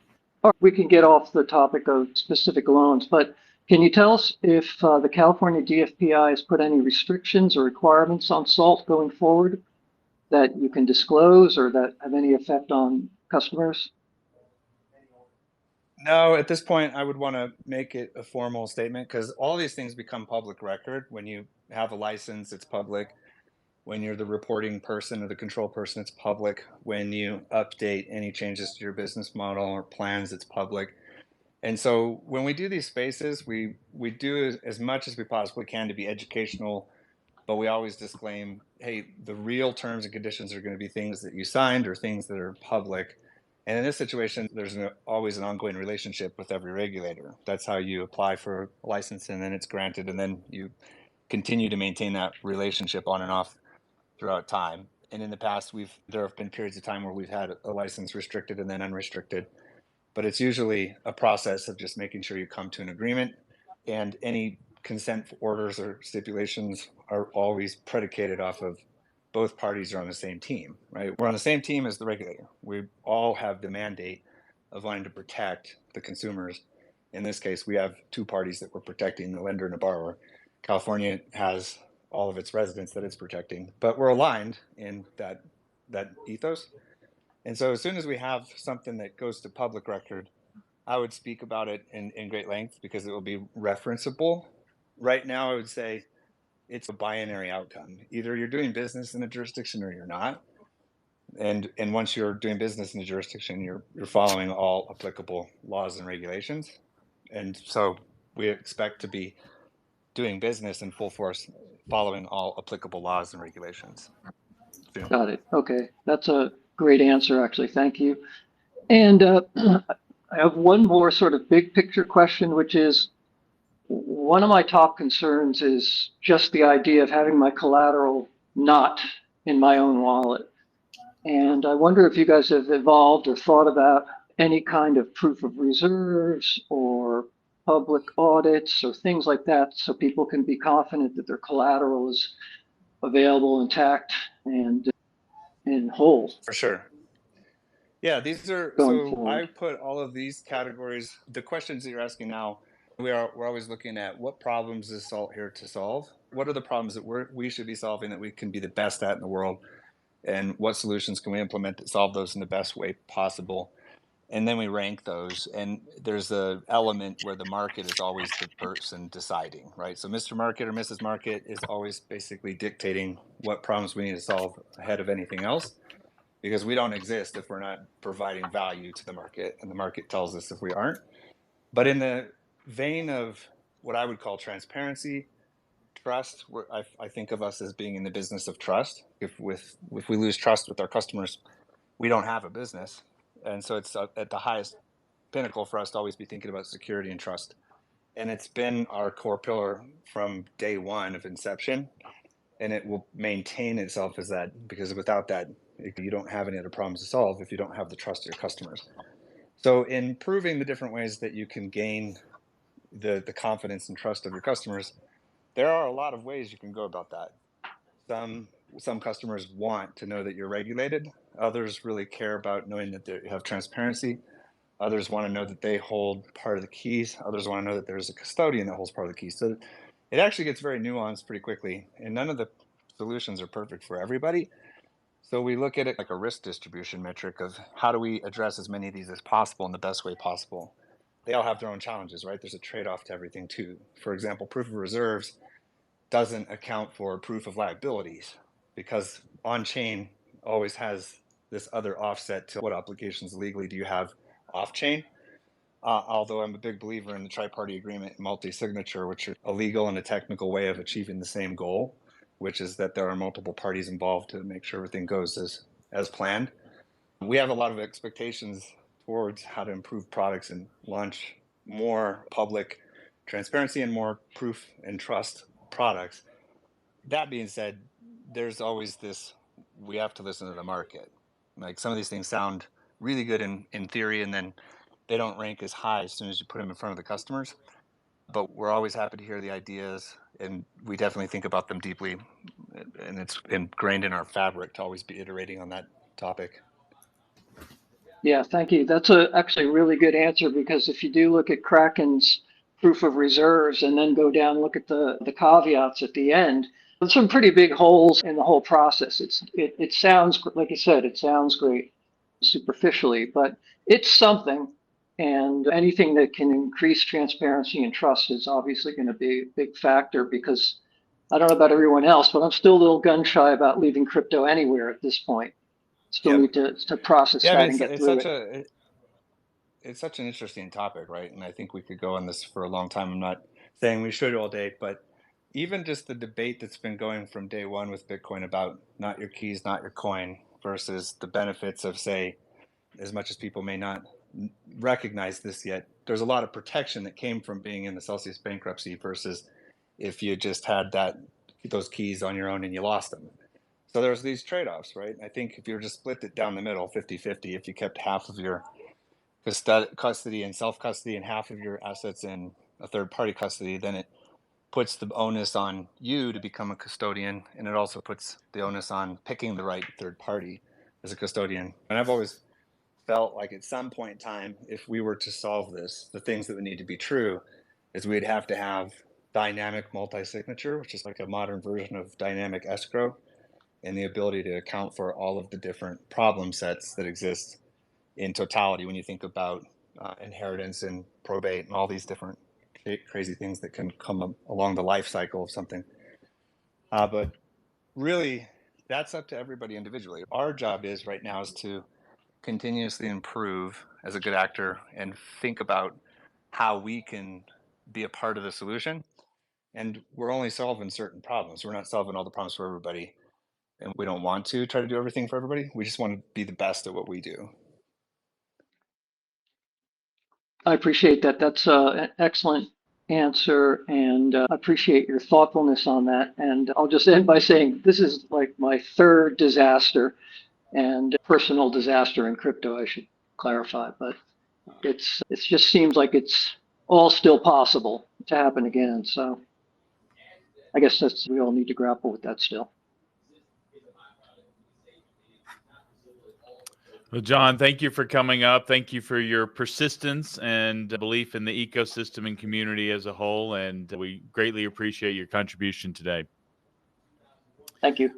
We can get off the topic of specific loans, but can you tell us if the California DFPI has put any restrictions or requirements on SALT going forward that you can disclose or that have any effect on customers? No, at this point, I would want to make it a formal statement because all these things become public record. When you have a license, it's public. When you're the reporting person or the control person, it's public. When you update any changes to your business model or plans, it's public. And so when we do these spaces, we do as much as we possibly can to be educational, but we always disclaim, hey, the real terms and conditions are going to be things that you signed or things that are public. And in this situation, there's always an ongoing relationship with every regulator. That's how you apply for a license and then it's granted, and then you continue to maintain that relationship on and off throughout time. And in the past, there have been periods of time where we've had a license restricted and then unrestricted, but it's usually a process of just making sure you come to an agreement, and any consent orders or stipulations are always predicated off of both parties are on the same team, right? We're on the same team as the regulator. We all have the mandate of wanting to protect the consumers. In this case, we have two parties that we're protecting, the lender and the borrower. California has all of its residents that it's protecting, but we're aligned in that ethos. And so as soon as we have something that goes to public record, I would speak about it in great length because it will be referenceable. Right now, I would say it's a binary outcome. Either you're doing business in a jurisdiction or you're not. And once you're doing business in a jurisdiction, you're following all applicable laws and regulations. And so we expect to be doing business in full force, following all applicable laws and regulations. Got it. Okay. That's a great answer, actually. Thank you. And I have one more sort of big picture question, which is, one of my top concerns is just the idea of having my collateral not in my own wallet. And I wonder if you guys have evolved or thought about any kind of proof of reserves or public audits or things like that, so people can be confident that their collateral is available, intact, and whole For sure. Yeah, these are, going so I forward. put all of these categories, the questions that you're asking now, we're always looking at what problems is Salt here to solve? What are the problems that we should be solving that we can be the best at in the world? And what solutions can we implement that solve those in the best way possible? And then we rank those. And there's a element where the market is always the person deciding, right? So Mr. Market or Mrs. Market is always basically dictating what problems we need to solve ahead of anything else, because we don't exist if we're not providing value to the market, and the market tells us if we aren't. But in the vein of what I would call transparency, trust, I think of us as being in the business of trust. If we lose trust with our customers, we don't have a business. And so it's at the highest pinnacle for us to always be thinking about security and trust. And it's been our core pillar from day one of inception, and it will maintain itself as that, because without that, you don't have any other problems to solve if you don't have the trust of your customers. So in proving the different ways that you can gain the confidence and trust of your customers, there are a lot of ways you can go about that. Some customers want to know that you're regulated. Others really care about knowing that you have transparency. Others want to know that they hold part of the keys. Others want to know that there's a custodian that holds part of the keys. So it actually gets very nuanced pretty quickly, and none of the solutions are perfect for everybody. So we look at it like a risk distribution metric of how do we address as many of these as possible in the best way possible. They all have their own challenges, right? There's a trade-off to everything too. For example, proof of reserves doesn't account for proof of liabilities, because on-chain always has this other offset to what obligations legally do you have off-chain. Although I'm a big believer in the tri-party agreement and multi-signature, which are a legal and a technical way of achieving the same goal, which is that there are multiple parties involved to make sure everything goes as planned. We have a lot of expectations towards how to improve products and launch more public transparency and more proof and trust products. That being said, there's always this, we have to listen to the market. Like, some of these things sound really good in theory, and then they don't rank as high as soon as you put them in front of the customers. But we're always happy to hear the ideas, and we definitely think about them deeply, and it's ingrained in our fabric to always be iterating on that topic. Yeah, thank you. That's actually a really good answer, because if you do look at Kraken's proof of reserves and then go down and look at the caveats at the end, there's some pretty big holes in the whole process. It sounds, like you said, it sounds great superficially, but it's something. And anything that can increase transparency and trust is obviously going to be a big factor, because I don't know about everyone else, but I'm still a little gun shy about leaving crypto anywhere at this point. Still Yep. need to process Yeah, I that mean, and get through it. it's such an interesting topic, right? And I think we could go on this for a long time. I'm not saying we should all day, but even just the debate that's been going from day one with Bitcoin about not your keys, not your coin, versus the benefits of, say, as much as people may not recognize this yet, there's a lot of protection that came from being in the Celsius bankruptcy versus if you just had those keys on your own and you lost them. So there's these trade-offs, right? I think if you were just split it down the middle, 50-50, if you kept half of your custody and self-custody and half of your assets in a third-party custody, then it puts the onus on you to become a custodian, and it also puts the onus on picking the right third party as a custodian. And I've always felt like at some point in time, if we were to solve this, the things that would need to be true is we'd have to have dynamic multi-signature, which is like a modern version of dynamic escrow, and the ability to account for all of the different problem sets that exist in totality when you think about inheritance and probate and all these different crazy things that can come along the life cycle of something. But really, that's up to everybody individually. Our job is right now is to continuously improve as a good actor and think about how we can be a part of the solution. And we're only solving certain problems. We're not solving all the problems for everybody. And we don't want to try to do everything for everybody. We just want to be the best at what we do. I appreciate that. That's excellent answer, and I appreciate your thoughtfulness on that. And I'll just end by saying this is like my third disaster and personal disaster in crypto, I should clarify, but it just seems like it's all still possible to happen again. So I guess we all need to grapple with that still. Well, John, thank you for coming up. Thank you for your persistence and belief in the ecosystem and community as a whole. And we greatly appreciate your contribution today. Thank you.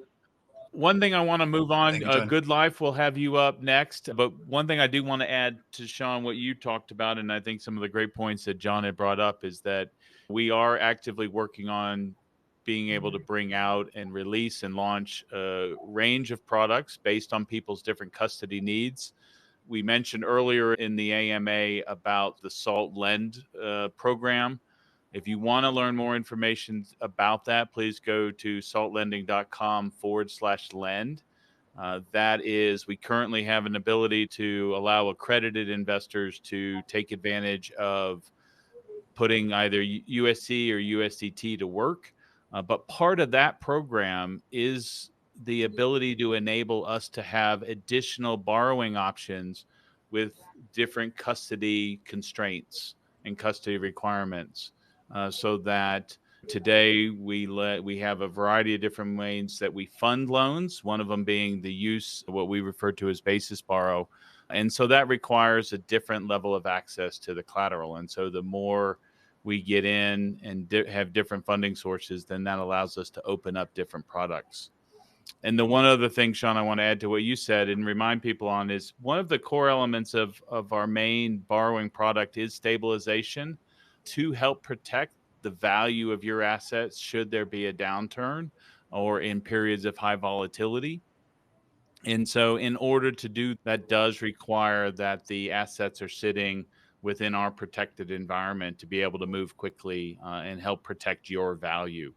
One thing I want to move on, Thank you, John. Good Life will have you up next. But one thing I do want to add to Shawn, what you talked about, and I think some of the great points that John had brought up, is that we are actively working on being able to bring out and release and launch a range of products based on people's different custody needs. We mentioned earlier in the AMA about the SALT Lend program. If you want to learn more information about that, please go to saltlending.com/lend. That is, we currently have an ability to allow accredited investors to take advantage of putting either USC or USDT to work. But part of that program is the ability to enable us to have additional borrowing options with different custody constraints and custody requirements, so that today we have a variety of different ways that we fund loans, one of them being the use of what we refer to as basis borrow. And so that requires a different level of access to the collateral. And so the more we get in and have different funding sources, then that allows us to open up different products. And the one other thing, Shawn, I want to add to what you said and remind people on is one of the core elements of our main borrowing product is stabilization to help protect the value of your assets should there be a downturn or in periods of high volatility. And so in order to do that does require that the assets are sitting within our protected environment to be able to move quickly and help protect your value.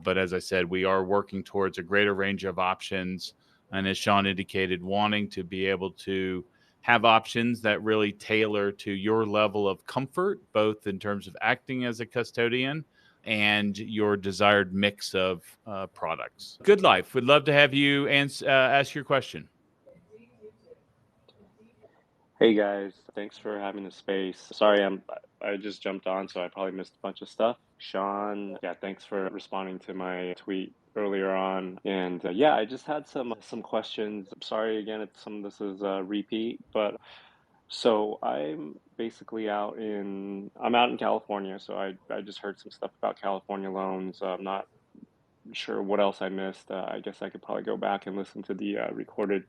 But as I said, we are working towards a greater range of options. And as Shawn indicated, wanting to be able to have options that really tailor to your level of comfort, both in terms of acting as a custodian and your desired mix of products. Good Life, would love to have you ask your question. Hey guys, thanks for having the space. Sorry, I just jumped on, so I probably missed a bunch of stuff. Shawn, yeah, thanks for responding to my tweet earlier on. And yeah, I just had some questions. I'm sorry again if some of this is a repeat, but so I'm out in California, so I just heard some stuff about California loans. I'm not sure what else I missed. I guess I could probably go back and listen to the recorded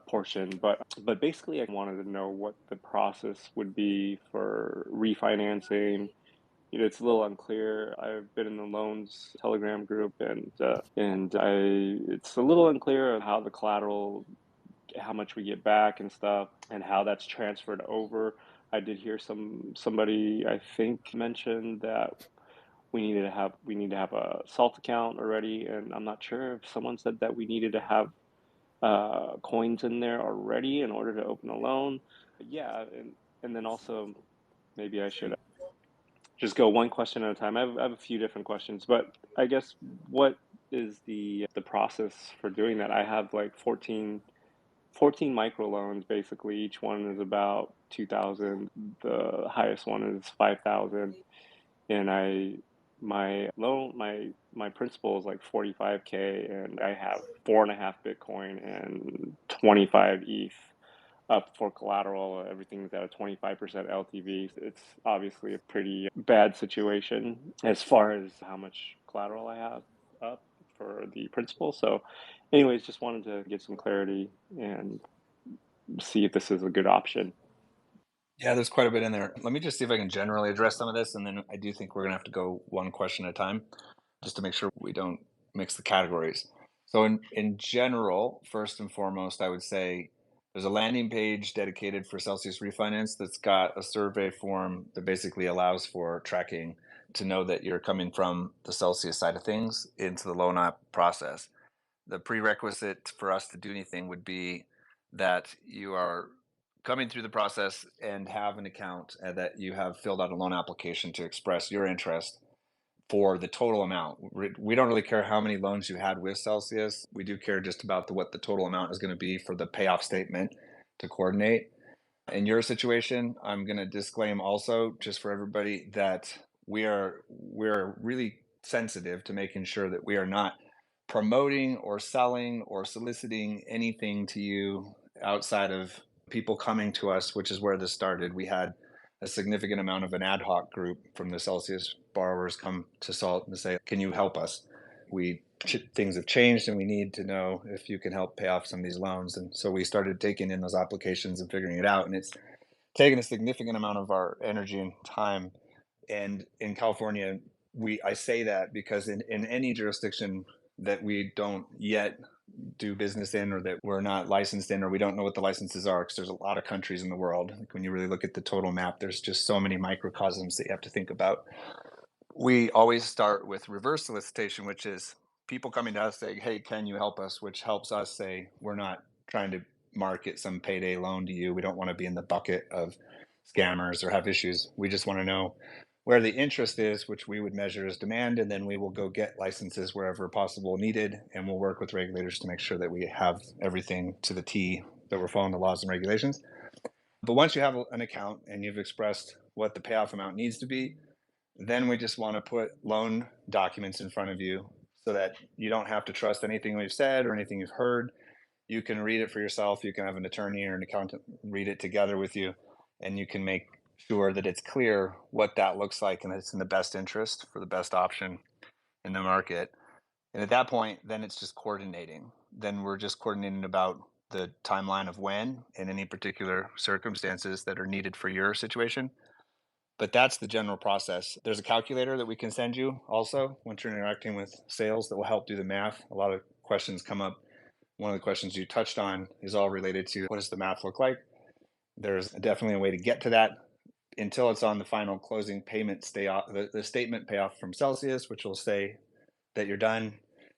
portion, but basically I wanted to know what the process would be for refinancing. You know, it's a little unclear. I've been in the loans Telegram group, and it's a little unclear of how the collateral, how much we get back and stuff, and how that's transferred over. I did hear somebody I think mentioned that we need to have a SALT account already, and I'm not sure if someone said that we needed to have coins in there already in order to open a loan. Yeah, and then also maybe I should just go one question at a time. I have a few different questions, but I guess what is the process for doing that? I have like 14 micro loans basically. Each one is about 2,000. The highest one is 5,000, and my principal is like 45K, and I have 4.5 Bitcoin and 25 ETH up for collateral. Everything's at a 25% LTV. It's obviously a pretty bad situation as far as how much collateral I have up for the principal. So anyways, just wanted to get some clarity and see if this is a good option. Yeah, there's quite a bit in there. Let me just see if I can generally address some of this, and then I do think we're going to have to go one question at a time just to make sure we don't mix the categories. So in general, first and foremost, I would say there's a landing page dedicated for Celsius Refinance that's got a survey form that basically allows for tracking to know that you're coming from the Celsius side of things into the loan app process. The prerequisite for us to do anything would be that you are coming through the process and have an account that you have filled out a loan application to express your interest for the total amount. We don't really care how many loans you had with Celsius. We do care just about what the total amount is going to be for the payoff statement to coordinate. In your situation, I'm going to disclaim also, just for everybody, that we're really sensitive to making sure that we are not promoting or selling or soliciting anything to you outside of people coming to us, which is where this started. We had a significant amount of an ad hoc group from the Celsius borrowers come to Salt and say, can you help us? Things have changed and we need to know if you can help pay off some of these loans. And so we started taking in those applications and figuring it out. And it's taken a significant amount of our energy and time. And in California, I say that because in any jurisdiction that we don't yet do business in, or that we're not licensed in, or we don't know what the licenses are, because there's a lot of countries in the world. Like when you really look at the total map, there's just so many microcosms that you have to think about. We always start with reverse solicitation, which is people coming to us saying, hey, can you help us? Which helps us say, we're not trying to market some payday loan to you. We don't want to be in the bucket of scammers or have issues. We just want to know where the interest is, which we would measure as demand, and then we will go get licenses wherever possible needed, and we'll work with regulators to make sure that we have everything to the T, that we're following the laws and regulations. But once you have an account and you've expressed what the payoff amount needs to be, then we just want to put loan documents in front of you so that you don't have to trust anything we've said or anything you've heard. You can read it for yourself. You can have an attorney or an accountant read it together with you, and you can make sure that it's clear what that looks like and that it's in the best interest for the best option in the market. And at that point, then it's just coordinating. Then we're just coordinating about the timeline of when in any particular circumstances that are needed for your situation. But that's the general process. There's a calculator that we can send you also once you're interacting with sales that will help do the math. A lot of questions come up. One of the questions you touched on is all related to what does the math look like? There's definitely a way to get to that until it's on the final closing payment the statement payoff from Celsius, which will say that you're done.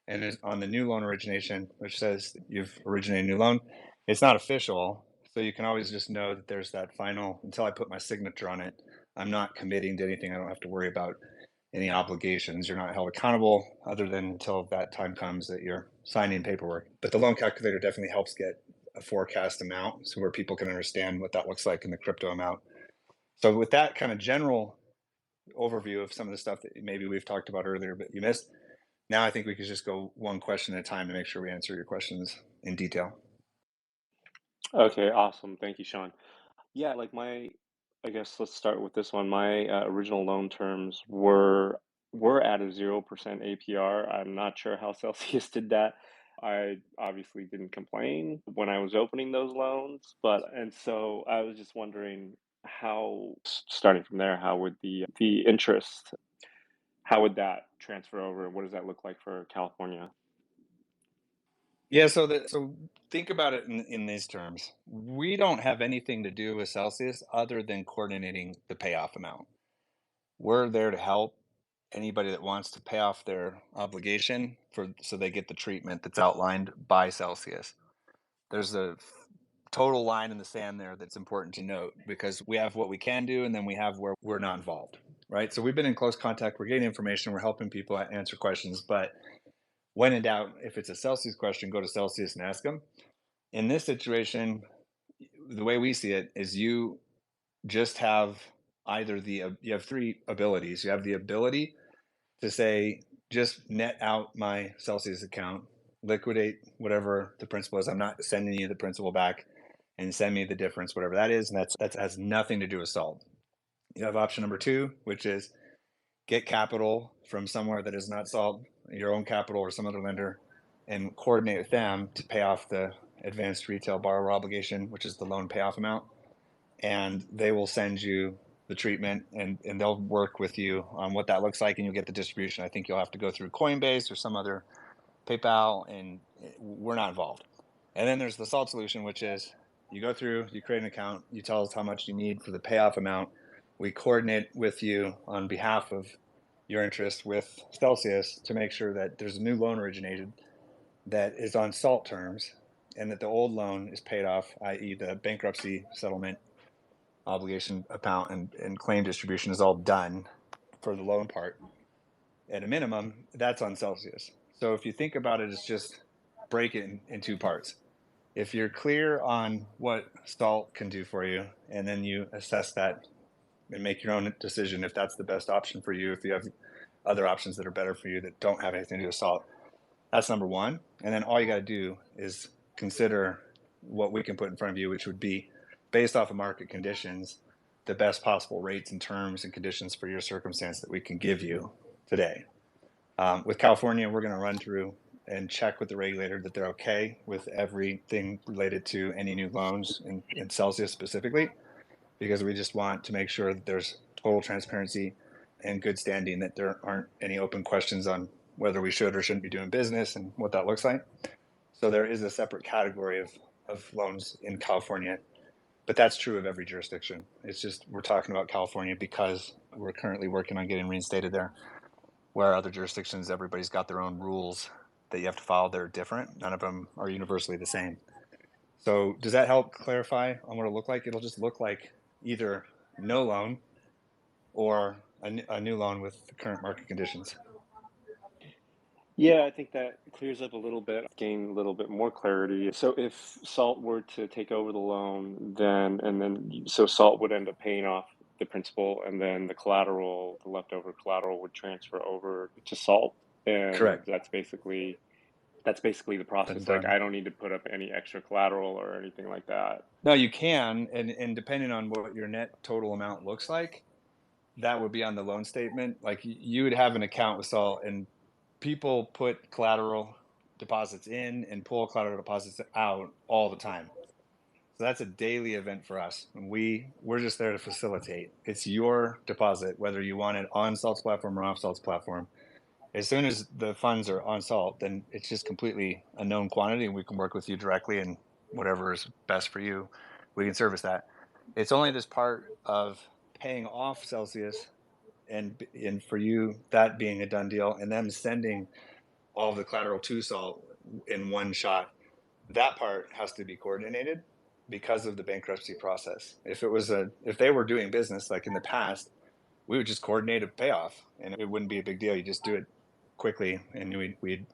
And it's on the new loan origination, which says you've originated a new loan. It's not official. So you can always just know that there's that final, until I put my signature on it, I'm not committing to anything. I don't have to worry about any obligations. You're not held accountable other than until that time comes that you're signing paperwork. But the loan calculator definitely helps get a forecast amount, so where people can understand what that looks like in the crypto amount. So with that kind of general overview of some of the stuff that maybe we've talked about earlier, but you missed, now I think we could just go one question at a time to make sure we answer your questions in detail. Okay, awesome. Thank you, Shawn. Yeah, I guess let's start with this one. My original loan terms were at a 0% APR. I'm not sure how Celsius did that. I obviously didn't complain when I was opening those loans, and so I was just wondering how, starting from there, how would the interest, how would that transfer over? What does that look like for California? Yeah, so think about it in these terms. We don't have anything to do with Celsius other than coordinating the payoff amount. We're there to help anybody that wants to pay off their obligation so they get the treatment that's outlined by Celsius. There's a total line in the sand there that's important to note, because we have what we can do and then we have where we're not involved, right? So we've been in close contact, we're getting information, we're helping people answer questions, but when in doubt, if it's a Celsius question, go to Celsius and ask them. In this situation, the way we see it is you just have you have three abilities. You have the ability to say, just net out my Celsius account, liquidate whatever the principal is. I'm not sending you the principal back, and send me the difference, whatever that is. And that has nothing to do with Salt. You have option number two, which is get capital from somewhere that is not Salt, your own capital or some other lender, and coordinate with them to pay off the advanced retail borrower obligation, which is the loan payoff amount. And they will send you the treatment, and they'll work with you on what that looks like, and you'll get the distribution. I think you'll have to go through Coinbase or some other PayPal, and we're not involved. And then there's the Salt solution, which is you go through, you create an account, you tell us how much you need for the payoff amount. We coordinate with you on behalf of your interest with Celsius to make sure that there's a new loan originated that is on Salt terms, and that the old loan is paid off, i.e. the bankruptcy settlement obligation amount and claim distribution is all done for the loan part, at a minimum, that's on Celsius. So if you think about it, it's just break it in two parts. If you're clear on what SALT can do for you, and then you assess that and make your own decision if that's the best option for you, if you have other options that are better for you that don't have anything to do with SALT, that's number one. And then all you got to do is consider what we can put in front of you, which would be based off of market conditions, the best possible rates and terms and conditions for your circumstance that we can give you today. With California, we're going to run through and check with the regulator that they're okay with everything related to any new loans in Celsius specifically, because we just want to make sure that there's total transparency and good standing, that there aren't any open questions on whether we should or shouldn't be doing business and what that looks like. So there is a separate category of loans in California, but that's true of every jurisdiction. It's just we're talking about California because we're currently working on getting reinstated there. Where other jurisdictions, everybody's got their own rules that you have to follow. They're different. None of them are universally the same. So does that help clarify on what it'll look like? It'll just look like either no loan or a new loan with the current market conditions. Yeah, I think that clears up a little bit, gain a little bit more clarity. So if SALT were to take over the loan, so SALT would end up paying off the principal, and then the collateral, the leftover collateral, would transfer over to SALT, and Correct. that's basically the process. Like, I don't need to put up any extra collateral or anything like that. No, you can, and depending on what your net total amount looks like, that would be on the loan statement. Like you would have an account with SALT, and people put collateral deposits in and pull collateral deposits out all the time. So that's a daily event for us. And we're just there to facilitate. It's your deposit, whether you want it on SALT's platform or off SALT's platform. As soon as the funds are on SALT, then it's just completely a known quantity, and we can work with you directly, and whatever is best for you, we can service that. It's only this part of paying off Celsius and for you, that being a done deal, and them sending all of the collateral to SALT in one shot. That part has to be coordinated because of the bankruptcy process. If they were doing business like in the past, we would just coordinate a payoff, and it wouldn't be a big deal. You just do it quickly, and we'd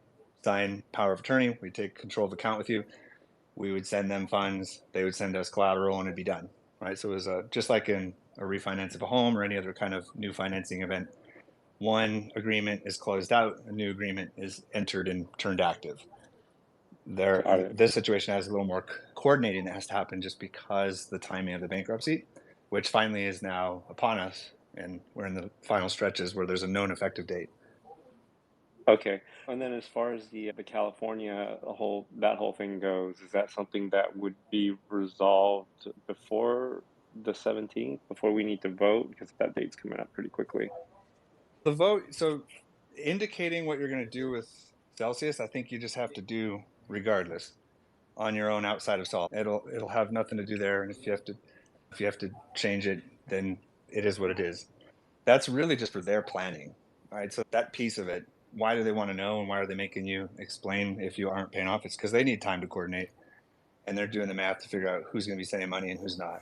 sign power of attorney. We'd take control of the account with you. We would send them funds. They would send us collateral, and it'd be done. Right. So it was just like in a refinance of a home or any other kind of new financing event. One agreement is closed out, a new agreement is entered and turned active. This situation has a little more coordinating that has to happen just because the timing of the bankruptcy, which finally is now upon us, and we're in the final stretches where there's a known effective date. Okay. And then as far as the California that whole thing goes, is that something that would be resolved before the 17th, before we need to vote? Because that date's coming up pretty quickly. The vote, so indicating what you're going to do with Celsius, I think you just have to do regardless on your own outside of SALT. It'll have nothing to do there, and if you have to change it, then it is what it is. That's really just for their planning. All right, so that piece of it, why do they want to know, and why are they making you explain if you aren't paying off? It's because they need time to coordinate, and they're doing the math to figure out who's going to be sending money and who's not.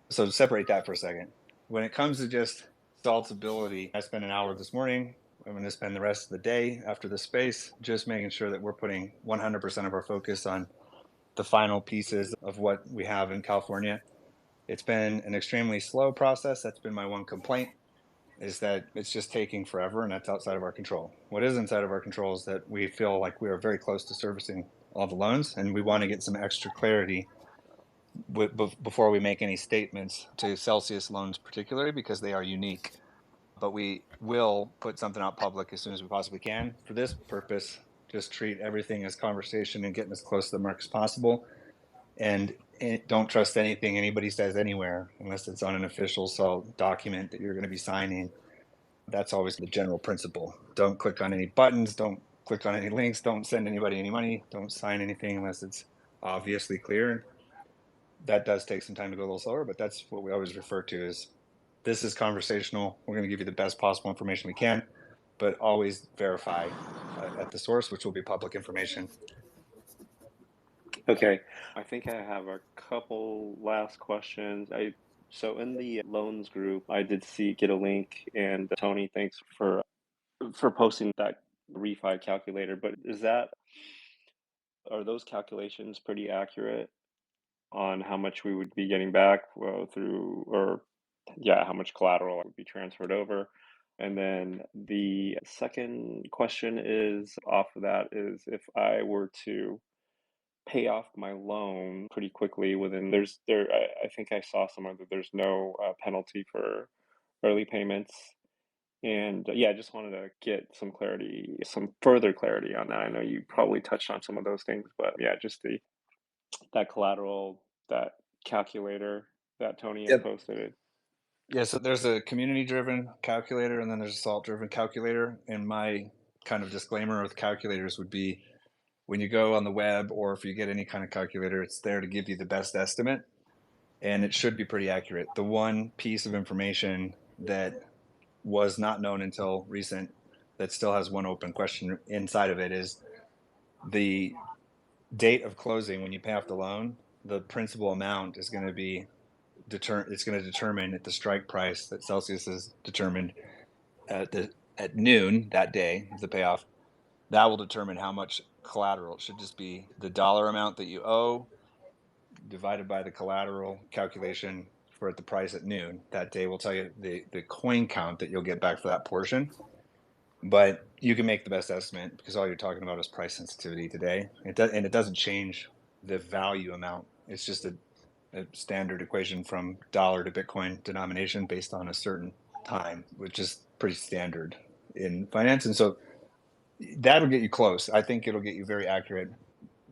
So separate that for a second. When it comes to just SALT's ability, I spent an hour this morning. I'm going to spend the rest of the day after the space just making sure that we're putting 100% of our focus on the final pieces of what we have in California. It's been an extremely slow process. That's been my one complaint, is that it's just taking forever, and that's outside of our control. What is inside of our control is that we feel like we are very close to servicing all the loans, and we want to get some extra clarity before we make any statements to Celsius loans particularly, because they are unique. But we will put something out public as soon as we possibly can. For this purpose, just treat everything as conversation and getting as close to the mark as possible. And don't trust anything anybody says anywhere unless it's on an official SALT document that you're going to be signing. That's always the general principle. Don't click on any buttons. Don't click on any links. Don't send anybody any money. Don't sign anything unless it's obviously clear. That does take some time to go a little slower, but that's what we always refer to as, this is conversational. We're going to give you the best possible information we can, but always verify at the source, which will be public information. Okay, I think I have a couple last questions. So in the loans group, I did get a link, and Tony, thanks for posting that refi calculator. But are those calculations pretty accurate on how much we would be getting back how much collateral would be transferred over? And then the second question is off of that is if I were to pay off my loan pretty quickly I think I saw somewhere that there's no penalty for early payments. And yeah, I just wanted to get some further clarity on that. I know you probably touched on some of those things, but yeah, just that collateral, that calculator that Tony had Yep. posted. Yeah, so there's a community-driven calculator, and then there's a SALT-driven calculator. And my kind of disclaimer with calculators would be when you go on the web or if you get any kind of calculator, it's there to give you the best estimate, and it should be pretty accurate. The one piece of information that was not known until recent that still has one open question inside of it is the date of closing. When you pay off the loan, the principal amount is going to be it's going to determine at the strike price that Celsius has determined at noon that day of the payoff. That will determine how much collateral. It should just be the dollar amount that you owe divided by the collateral calculation for at the price at noon that day. Will tell you the coin count that you'll get back for that portion. But you can make the best estimate because all you're talking about is price sensitivity today. It doesn't change the value amount. It's just a standard equation from dollar to Bitcoin denomination based on a certain time, which is pretty standard in finance. And so that'll get you close. I think it'll get you very accurate.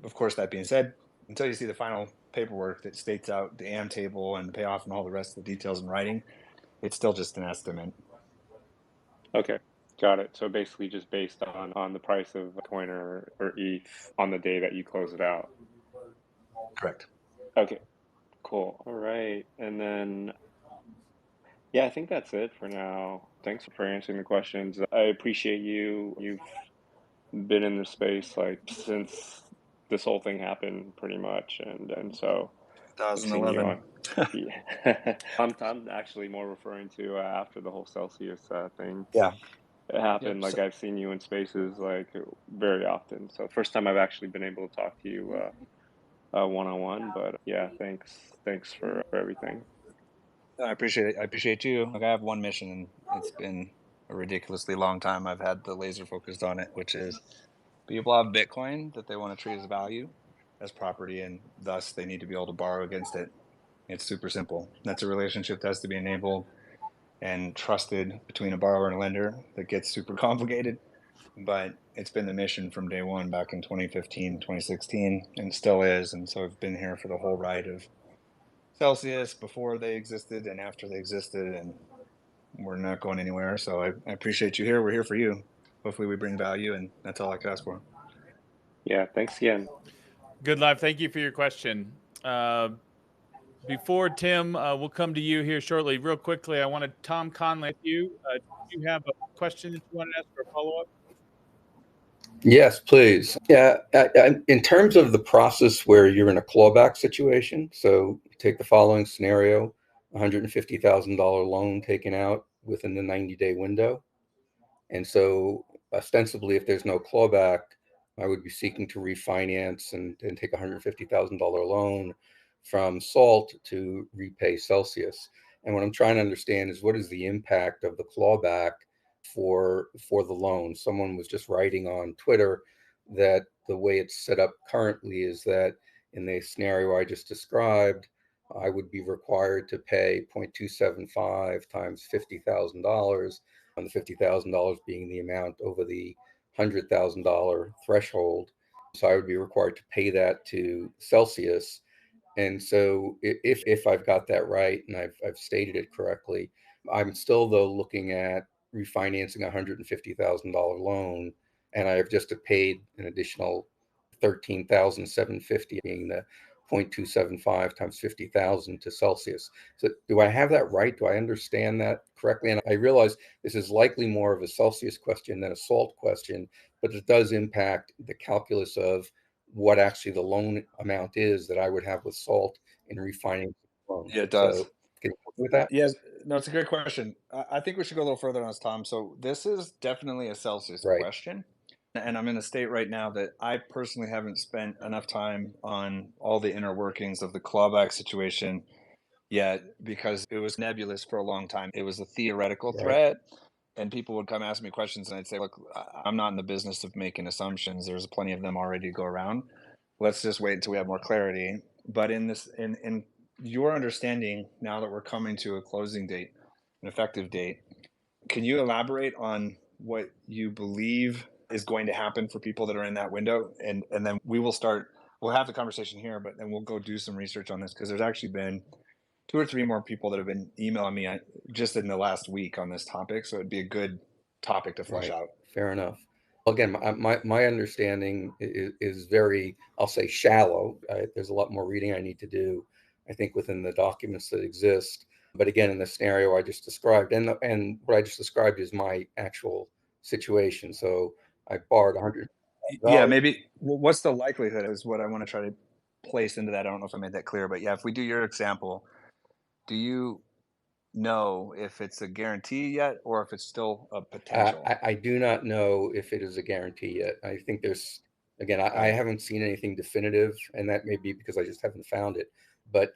Of course, that being said, until you see the final paperwork that states out the AM table and the payoff and all the rest of the details in writing, it's still just an estimate. Okay, got it. So basically just based on the price of coin or ETH on the day that you close it out. Correct. Okay, cool. All right. And then, yeah, I think that's it for now. Thanks for answering the questions. I appreciate you. You've been in this space like since this whole thing happened pretty much. And so I've seen you 2011. on. Yeah. I'm actually more referring to after the whole Celsius thing Yeah. happened. Yep. Like I've seen you in spaces like very often. So first time I've actually been able to talk to you one-on-one. But yeah, thanks for everything. I appreciate it. I appreciate you. Like I have one mission, and it's been a ridiculously long time. I've had the laser focused on it, which is people have Bitcoin that they want to treat as value, as property, and thus they need to be able to borrow against it. It's super simple. That's a relationship that has to be enabled and trusted between a borrower and a lender that gets super complicated. But it's been the mission from day one back in 2015, 2016, and still is. And so I've been here for the whole ride of Celsius before they existed and after they existed, and we're not going anywhere. So I appreciate you here. We're here for you. Hopefully we bring value, and that's all I could ask for. Yeah, thanks again. Good live. Thank you for your question. Before Tim, we'll come to you here shortly. Real quickly, I wanted Tom Conley with you. Do you have a question that you want to ask or a follow-up? Yes, please. Yeah, in terms of the process where you're in a clawback situation, so you take the following scenario, $150,000 loan taken out within the 90-day window. And so ostensibly, if there's no clawback, I would be seeking to refinance and take a $150,000 loan from SALT to repay Celsius. And what I'm trying to understand is what is the impact of the clawback for the loan? Someone was just writing on Twitter that the way it's set up currently is that in the scenario I just described, I would be required to pay 0.275 times $50,000, and the $50,000 being the amount over the $100,000 threshold. So I would be required to pay that to Celsius. And so if I've got that right and I've stated it correctly, I'm still though looking at refinancing a $150,000 loan, and I have just paid an additional $13,750, being the 0.275 times 50,000 to Celsius. So do I have that right? Do I understand that correctly? And I realize this is likely more of a Celsius question than a SALT question, but it does impact the calculus of what actually the loan amount is that I would have with SALT in refinancing the loan. Yeah, it does. So can you help me with that? Yes, no, it's a great question. I think we should go a little further on this, Tom. So this is definitely a Celsius Right. question. And I'm in a state right now that I personally haven't spent enough time on all the inner workings of the clawback situation yet, because it was nebulous for a long time. It was a theoretical Right. threat, and people would come ask me questions, and I'd say, look, I'm not in the business of making assumptions. There's plenty of them already to go around. Let's just wait until we have more clarity. But in your understanding, now that we're coming to a closing date, an effective date, can you elaborate on what you believe is going to happen for people that are in that window? And then we'll have the conversation here, but then we'll go do some research on this, because there's actually been 2 or 3 more people that have been emailing me just in the last week on this topic. So it'd be a good topic to flesh Right. out. Fair enough. Again, my understanding is very, I'll say, shallow. There's a lot more reading I need to do, I think, within the documents that exist. But again, in the scenario I just described, and what I just described is my actual situation. So I borrowed $100. Yeah, maybe what's the likelihood is what I want to try to place into that. I don't know if I made that clear, but yeah, if we do your example, do you know if it's a guarantee yet, or if it's still a potential? I do not know if it is a guarantee yet. I think there's, again, I haven't seen anything definitive, and that may be because I just haven't found it. But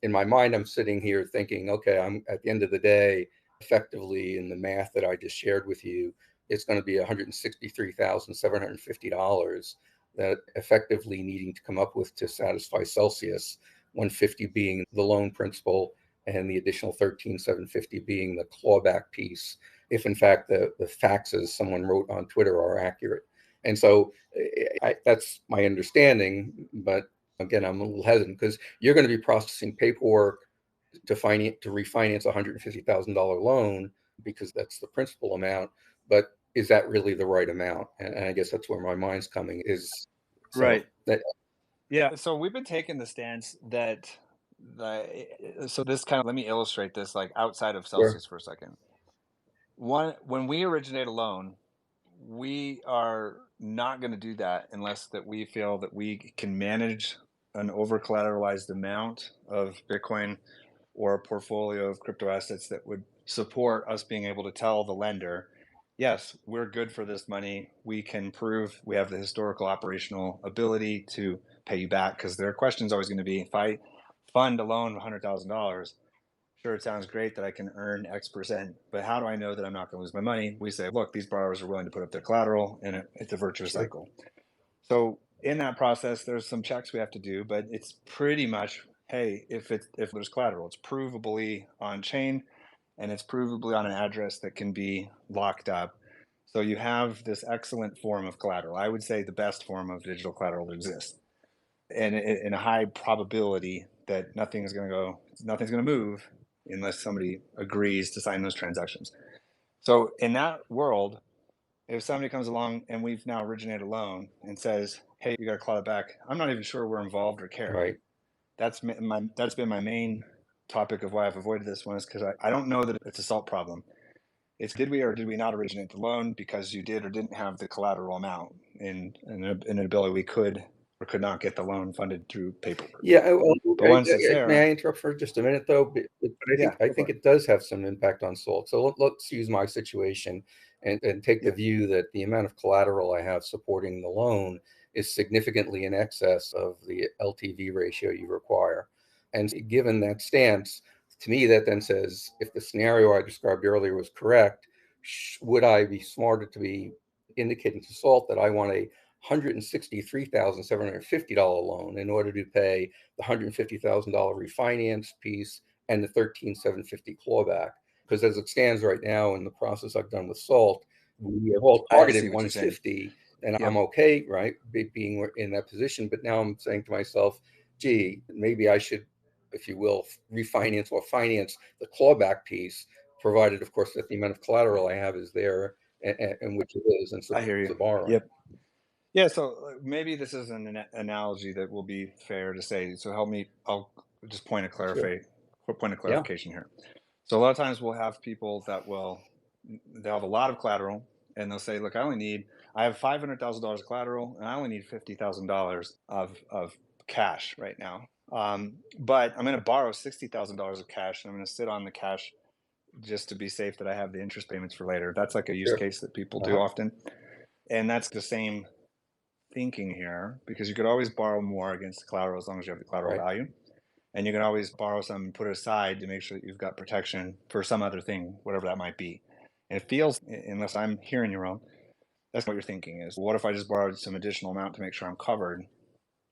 in my mind, I'm sitting here thinking, okay, I'm at the end of the day, effectively in the math that I just shared with you, it's going to be $163,750 that effectively needing to come up with to satisfy Celsius, 150 being the loan principal and the additional 13,750 being the clawback piece, if in fact the faxes someone wrote on Twitter are accurate. And so that's my understanding. But again, I'm a little hesitant because you're going to be processing paperwork to refinance a $150,000 loan because that's the principal amount. But is that really the right amount? And I guess that's where my mind's coming is. So Right. that, Yeah. So we've been taking the stance that so this kind of, let me illustrate this like outside of Celsius for a second. When we originate a loan, we are not going to do that unless that we feel that we can manage an over collateralized amount of Bitcoin or a portfolio of crypto assets that would support us being able to tell the lender, yes, we're good for this money. We can prove we have the historical operational ability to pay you back. Because their question is always going to be, if I fund a loan of $100,000, sure, it sounds great that I can earn X percent, but how do I know that I'm not going to lose my money? We say, look, these borrowers are willing to put up their collateral, and it's a virtuous cycle. So in that process, there's some checks we have to do, but it's pretty much, hey, if there's collateral, it's provably on chain, and it's provably on an address that can be locked up. So you have this excellent form of collateral. I would say the best form of digital collateral that exists, and in a high probability that nothing's going to move unless somebody agrees to sign those transactions. So in that world, if somebody comes along and we've now originated a loan and says, hey, you got to claw it back, I'm not even sure we're involved or care. right. That's been my main topic of why I've avoided this one, is because I don't know that it's a SALT problem. It's did we or did we not originate the loan because you did or didn't have the collateral amount in an ability we could or could not get the loan funded through paperwork. Yeah. Well, But once it's there, may I interrupt for just a minute, though? But I think it does have some impact on SALT. So let's use my situation and take the view that the amount of collateral I have supporting the loan is significantly in excess of the LTV ratio you require. And given that stance, to me, that then says, if the scenario I described earlier was correct, would I be smarter to be indicating to SALT that I want a $163,750 loan in order to pay the $150,000 refinance piece and the $13,750 clawback? Because as it stands right now in the process I've done with SALT, we have all targeted 150, and I'm okay, right, being in that position. But now I'm saying to myself, gee, maybe I should, if you will, refinance or finance the clawback piece, provided, of course, that the amount of collateral I have is there, and which it is, and so I hear you. The borrowing. Yep. Yeah, so maybe this is an analogy that will be fair to say. So help me. I'll just point of clarification here. So a lot of times we'll have people that they'll have a lot of collateral, and they'll say, "Look, I only need I have $500,000 of collateral, and I only need $50,000 of cash right now. But I'm going to borrow $60,000 of cash, and I'm going to sit on the cash just to be safe that I have the interest payments for later. That's like a use case that people do often. And that's the same thinking here, because you could always borrow more against the collateral as long as you have the collateral value. And you can always borrow some and put it aside to make sure that you've got protection for some other thing, whatever that might be. And it feels, unless I'm hearing you wrong, that's what you're thinking is, what if I just borrowed some additional amount to make sure I'm covered?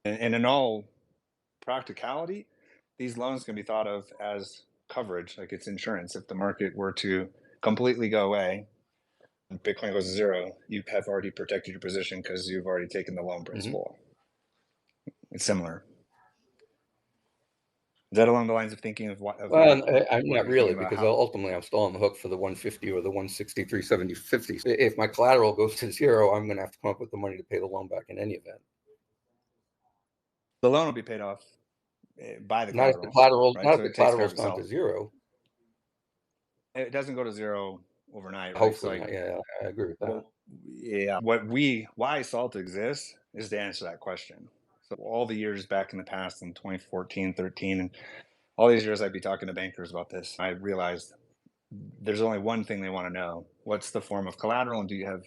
And in all practicality, these loans can be thought of as coverage, like it's insurance. If the market were to completely go away and Bitcoin goes to zero, you have already protected your position because you've already taken the loan principal. It's similar. Is that along the lines of thinking of what? Well, I'm not really, because ultimately I'm still on the hook for the 150 or the 163, 70, 50. If my collateral goes to zero, I'm going to have to come up with the money to pay the loan back in any event. The loan will be paid off by the not collateral. If the collateral, right? not So if the collateral's gone to zero. It doesn't go to zero overnight. Right? Hopefully, so like, yeah, I agree with that. Well, yeah, why SALT exists is to answer that question. So all the years back in the past, in 2014, 13, and all these years I'd be talking to bankers about this, I realized there's only one thing they want to know. What's the form of collateral, and do you have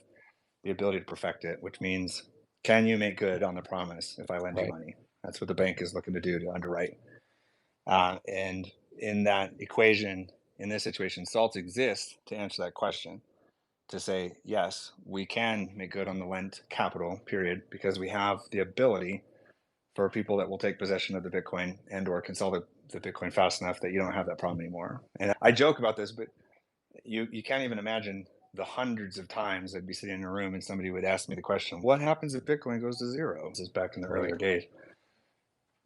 the ability to perfect it? Which means, can you make good on the promise if I lend you money? That's what the bank is looking to do, to underwrite. And in that equation, in this situation, SALT exists to answer that question. To say, yes, we can make good on the lent capital, period, because we have the ability for people that will take possession of the Bitcoin and or can sell the Bitcoin fast enough that you don't have that problem anymore. And I joke about this, but you can't even imagine the hundreds of times I'd be sitting in a room and somebody would ask me the question, what happens if Bitcoin goes to zero? This is back in the earlier days.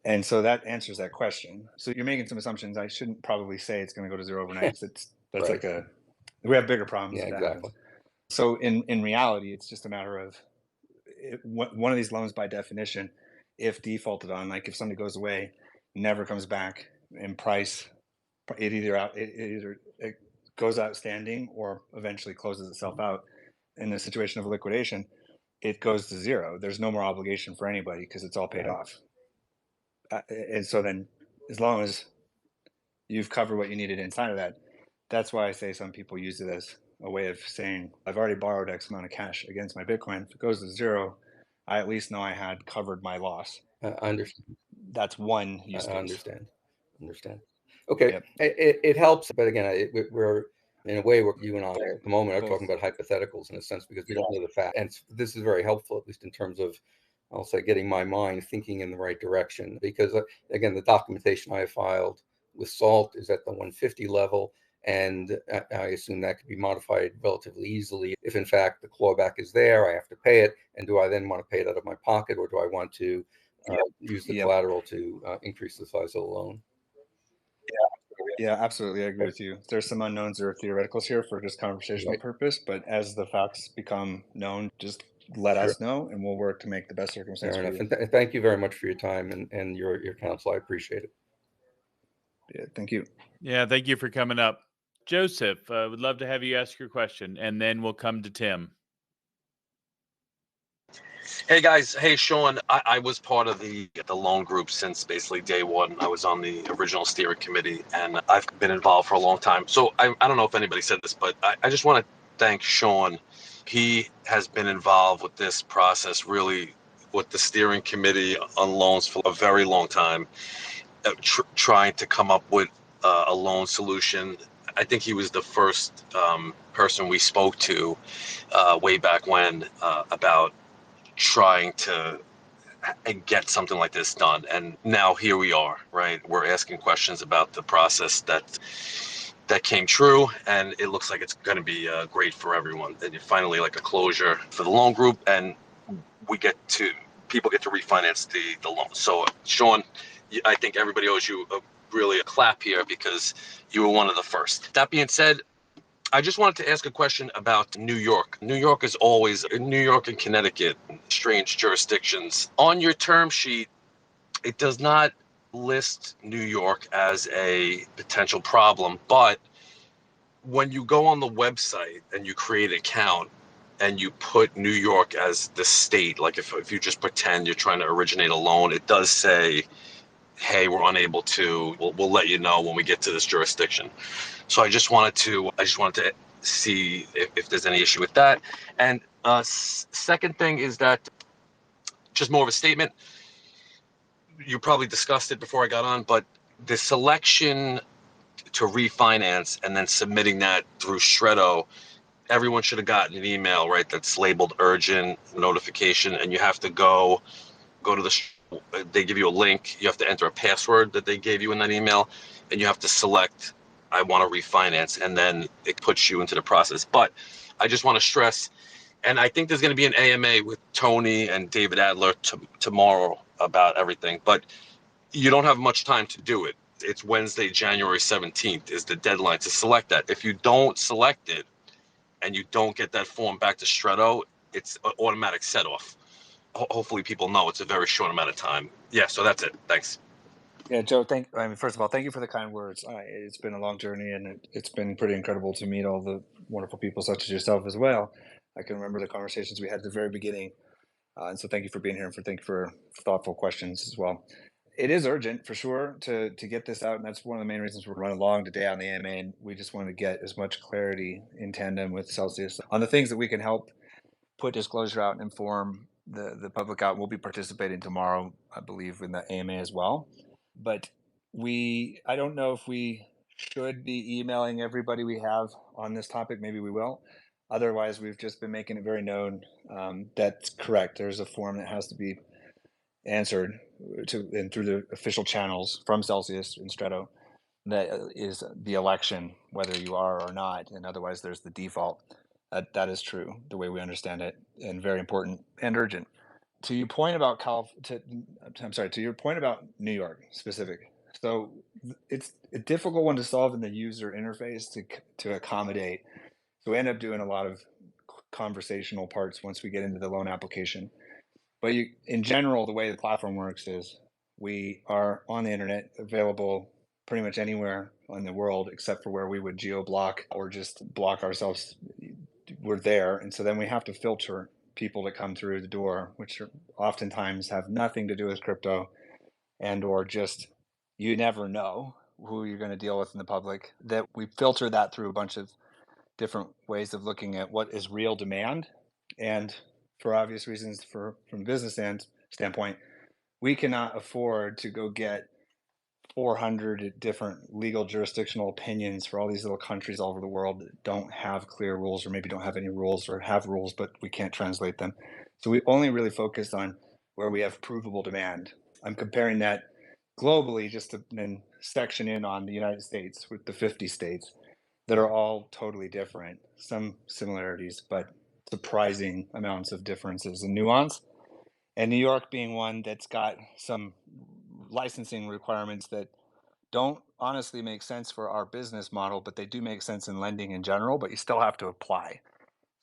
And so that answers that question. So you're making some assumptions. I shouldn't probably say it's going to go to zero overnight. That's like we have bigger problems. Yeah, exactly. So in reality, it's just a matter of one of these loans, by definition, if defaulted on, like if somebody goes away, never comes back in price, it either goes outstanding or eventually closes itself out. In the situation of liquidation, it goes to zero. There's no more obligation for anybody because it's all paid off. And so then, as long as you've covered what you needed inside of that, that's why I say some people use it as a way of saying, I've already borrowed X amount of cash against my Bitcoin. If it goes to zero, I at least know I had covered my loss. I understand. That's one use case. I understand. Okay, it helps, but again, we're in a way where you and I at the moment are talking about hypotheticals in a sense, because we don't know the fact. And this is very helpful, at least in terms of, I'll say, getting my mind thinking in the right direction. Because again, the documentation I have filed with SALT is at the 150 level. And I assume that could be modified relatively easily. If in fact the clawback is there, I have to pay it. And do I then want to pay it out of my pocket, or do I want to use the collateral to increase the size of the loan? Yeah, absolutely. I agree with you. There's some unknowns or theoreticals here for just conversational purpose, but as the facts become known, just let us know, and we'll work to make the best circumstance for you. And thank you very much for your time and your counsel. I appreciate it. Yeah, thank you. Yeah, thank you for coming up. Joseph, would love to have you ask your question, and then we'll come to Tim. Hey guys, hey Shawn, I was part of the loan group since basically day one. I was on the original steering committee, and I've been involved for a long time. So I don't know if anybody said this, but I just want to thank Shawn. He has been involved with this process, really, with the steering committee on loans for a very long time, trying to come up with a loan solution. I think he was the first person we spoke to way back when about trying to get something like this done. And now here we are, right? We're asking questions about the process that came true, and it looks like it's going to be great for everyone. And finally, like a closure for the loan group, and people get to refinance the loan. So Shawn, I think everybody owes you really a clap here, because you were one of the first. That being said, I just wanted to ask a question about New York. New York is always, New York and Connecticut, strange jurisdictions. On your term sheet, it does not list New York as a potential problem, but when you go on the website and you create an account, and you put New York as the state, like if you just pretend you're trying to originate a loan, it does say, hey, we're unable to, we'll let you know when we get to this jurisdiction. So I just wanted to see if there's any issue with that. And second thing is that, just more of a statement, you probably discussed it before I got on, but the selection to refinance and then submitting that through Shreddo, everyone should have gotten an email, right, that's labeled urgent notification, and you have to go to they give you a link, you have to enter a password that they gave you in that email, and you have to select, I want to refinance, and then it puts you into the process. But I just want to stress, and I think there's going to be an AMA with Tony and David Adler tomorrow about everything, but you don't have much time to do it. It's Wednesday, January 17th is the deadline to select that. If you don't select it and you don't get that form back to Shreddo, it's an automatic set off. Hopefully people know it's a very short amount of time. Yeah, so that's it. Thanks. Yeah, Joe, first of all, thank you for the kind words. It's been a long journey, and it's been pretty incredible to meet all the wonderful people such as yourself as well. I can remember the conversations we had at the very beginning. And so thank you for being here, and thank you for thoughtful questions as well. It is urgent for sure to get this out, and that's one of the main reasons we're running along today on the AMA. And we just wanted to get as much clarity in tandem with Celsius on the things that we can help put disclosure out and inform the public out. We'll be participating tomorrow, I believe, in the AMA as well. But I don't know if we should be emailing everybody we have on this topic. Maybe we will. Otherwise, we've just been making it very known. That's correct. There's a form that has to be answered and through the official channels from Celsius and Stretto. That is the election, whether you are or not, and otherwise there's the default. That is true, the way we understand it, and very important and urgent. To your point about to your point about New York specific. So it's a difficult one to solve in the user interface to accommodate. So we end up doing a lot of conversational parts once we get into the loan application. But in general, the way the platform works is we are on the internet, available pretty much anywhere in the world except for where we would geo-block or just block ourselves. We're there, and so then we have to filter people that come through the door, which oftentimes have nothing to do with crypto, and or just you never know who you're going to deal with in the public. That we filter that through a bunch of different ways of looking at what is real demand, and for obvious reasons, from a business standpoint, we cannot afford to go get 400 different legal jurisdictional opinions for all these little countries all over the world that don't have clear rules, or maybe don't have any rules, or have rules but we can't translate them. So we only really focus on where we have provable demand. I'm comparing that globally just to then section in on the United States with the 50 states that are all totally different. Some similarities, but surprising amounts of differences and nuance. And New York being one that's got some licensing requirements that don't honestly make sense for our business model, but they do make sense in lending in general, but you still have to apply.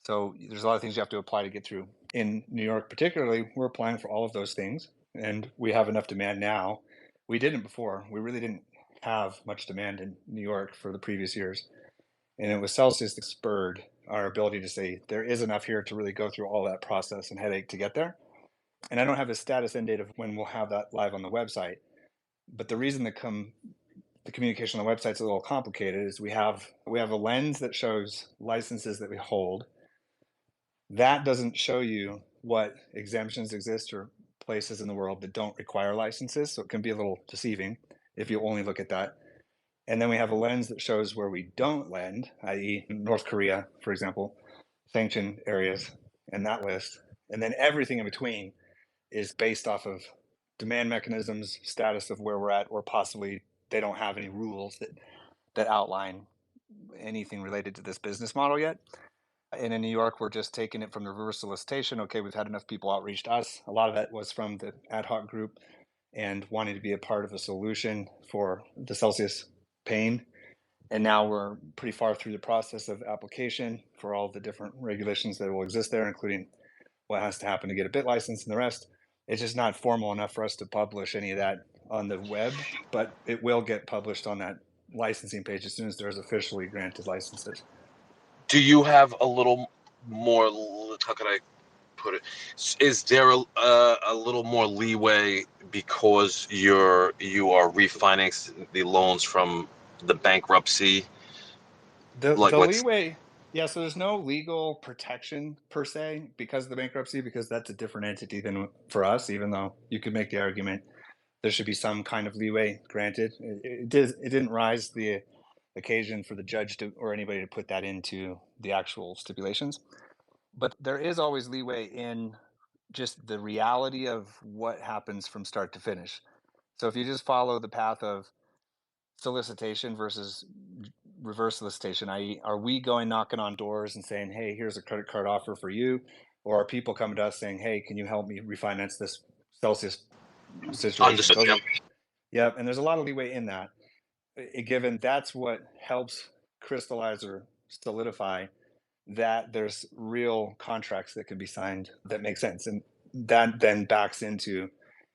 So there's a lot of things you have to apply to get through. In New York particularly, we're applying for all of those things, and we have enough demand now. We didn't before. We really didn't have much demand in New York for the previous years. And it was Celsius that spurred our ability to say there is enough here to really go through all that process and headache to get there. And I don't have a status end date of when we'll have that live on the website. But the reason the communication on the website's a little complicated is we have a lens that shows licenses that we hold. That doesn't show you what exemptions exist or places in the world that don't require licenses. So it can be a little deceiving if you only look at that. And then we have a lens that shows where we don't lend, i.e. North Korea, for example, sanctioned areas, and that list. And then everything in between is based off of demand mechanisms, status of where we're at, or possibly they don't have any rules that outline anything related to this business model yet. And in New York, we're just taking it from the reverse solicitation. Okay, we've had enough people outreach to us. A lot of that was from the ad hoc group and wanting to be a part of a solution for the Celsius pain. And now we're pretty far through the process of application for all the different regulations that will exist there, including what has to happen to get a bit license and the rest. It's just not formal enough for us to publish any of that on the web, but it will get published on that licensing page as soon as there's officially granted licenses. Do you have a little more how could I put it? Is there a little more leeway because you are refinancing the loans from the bankruptcy? The Like, the let's leeway, yeah. So there's no legal protection per se because of the bankruptcy, because that's a different entity than for us. Even though you could make the argument there should be some kind of leeway granted, it didn't rise to the occasion for the judge to or anybody to put that into the actual stipulations. But there is always leeway in just the reality of what happens from start to finish. So if you just follow the path of solicitation versus reverse solicitation, i.e., are we going knocking on doors and saying, hey, here's a credit card offer for you? Or are people coming to us saying, hey, can you help me refinance this Celsius situation? understood. Those Yep. are, yeah, and there's a lot of leeway in that, given that's what helps crystallize or solidify that there's real contracts that can be signed that make sense. And that then backs into,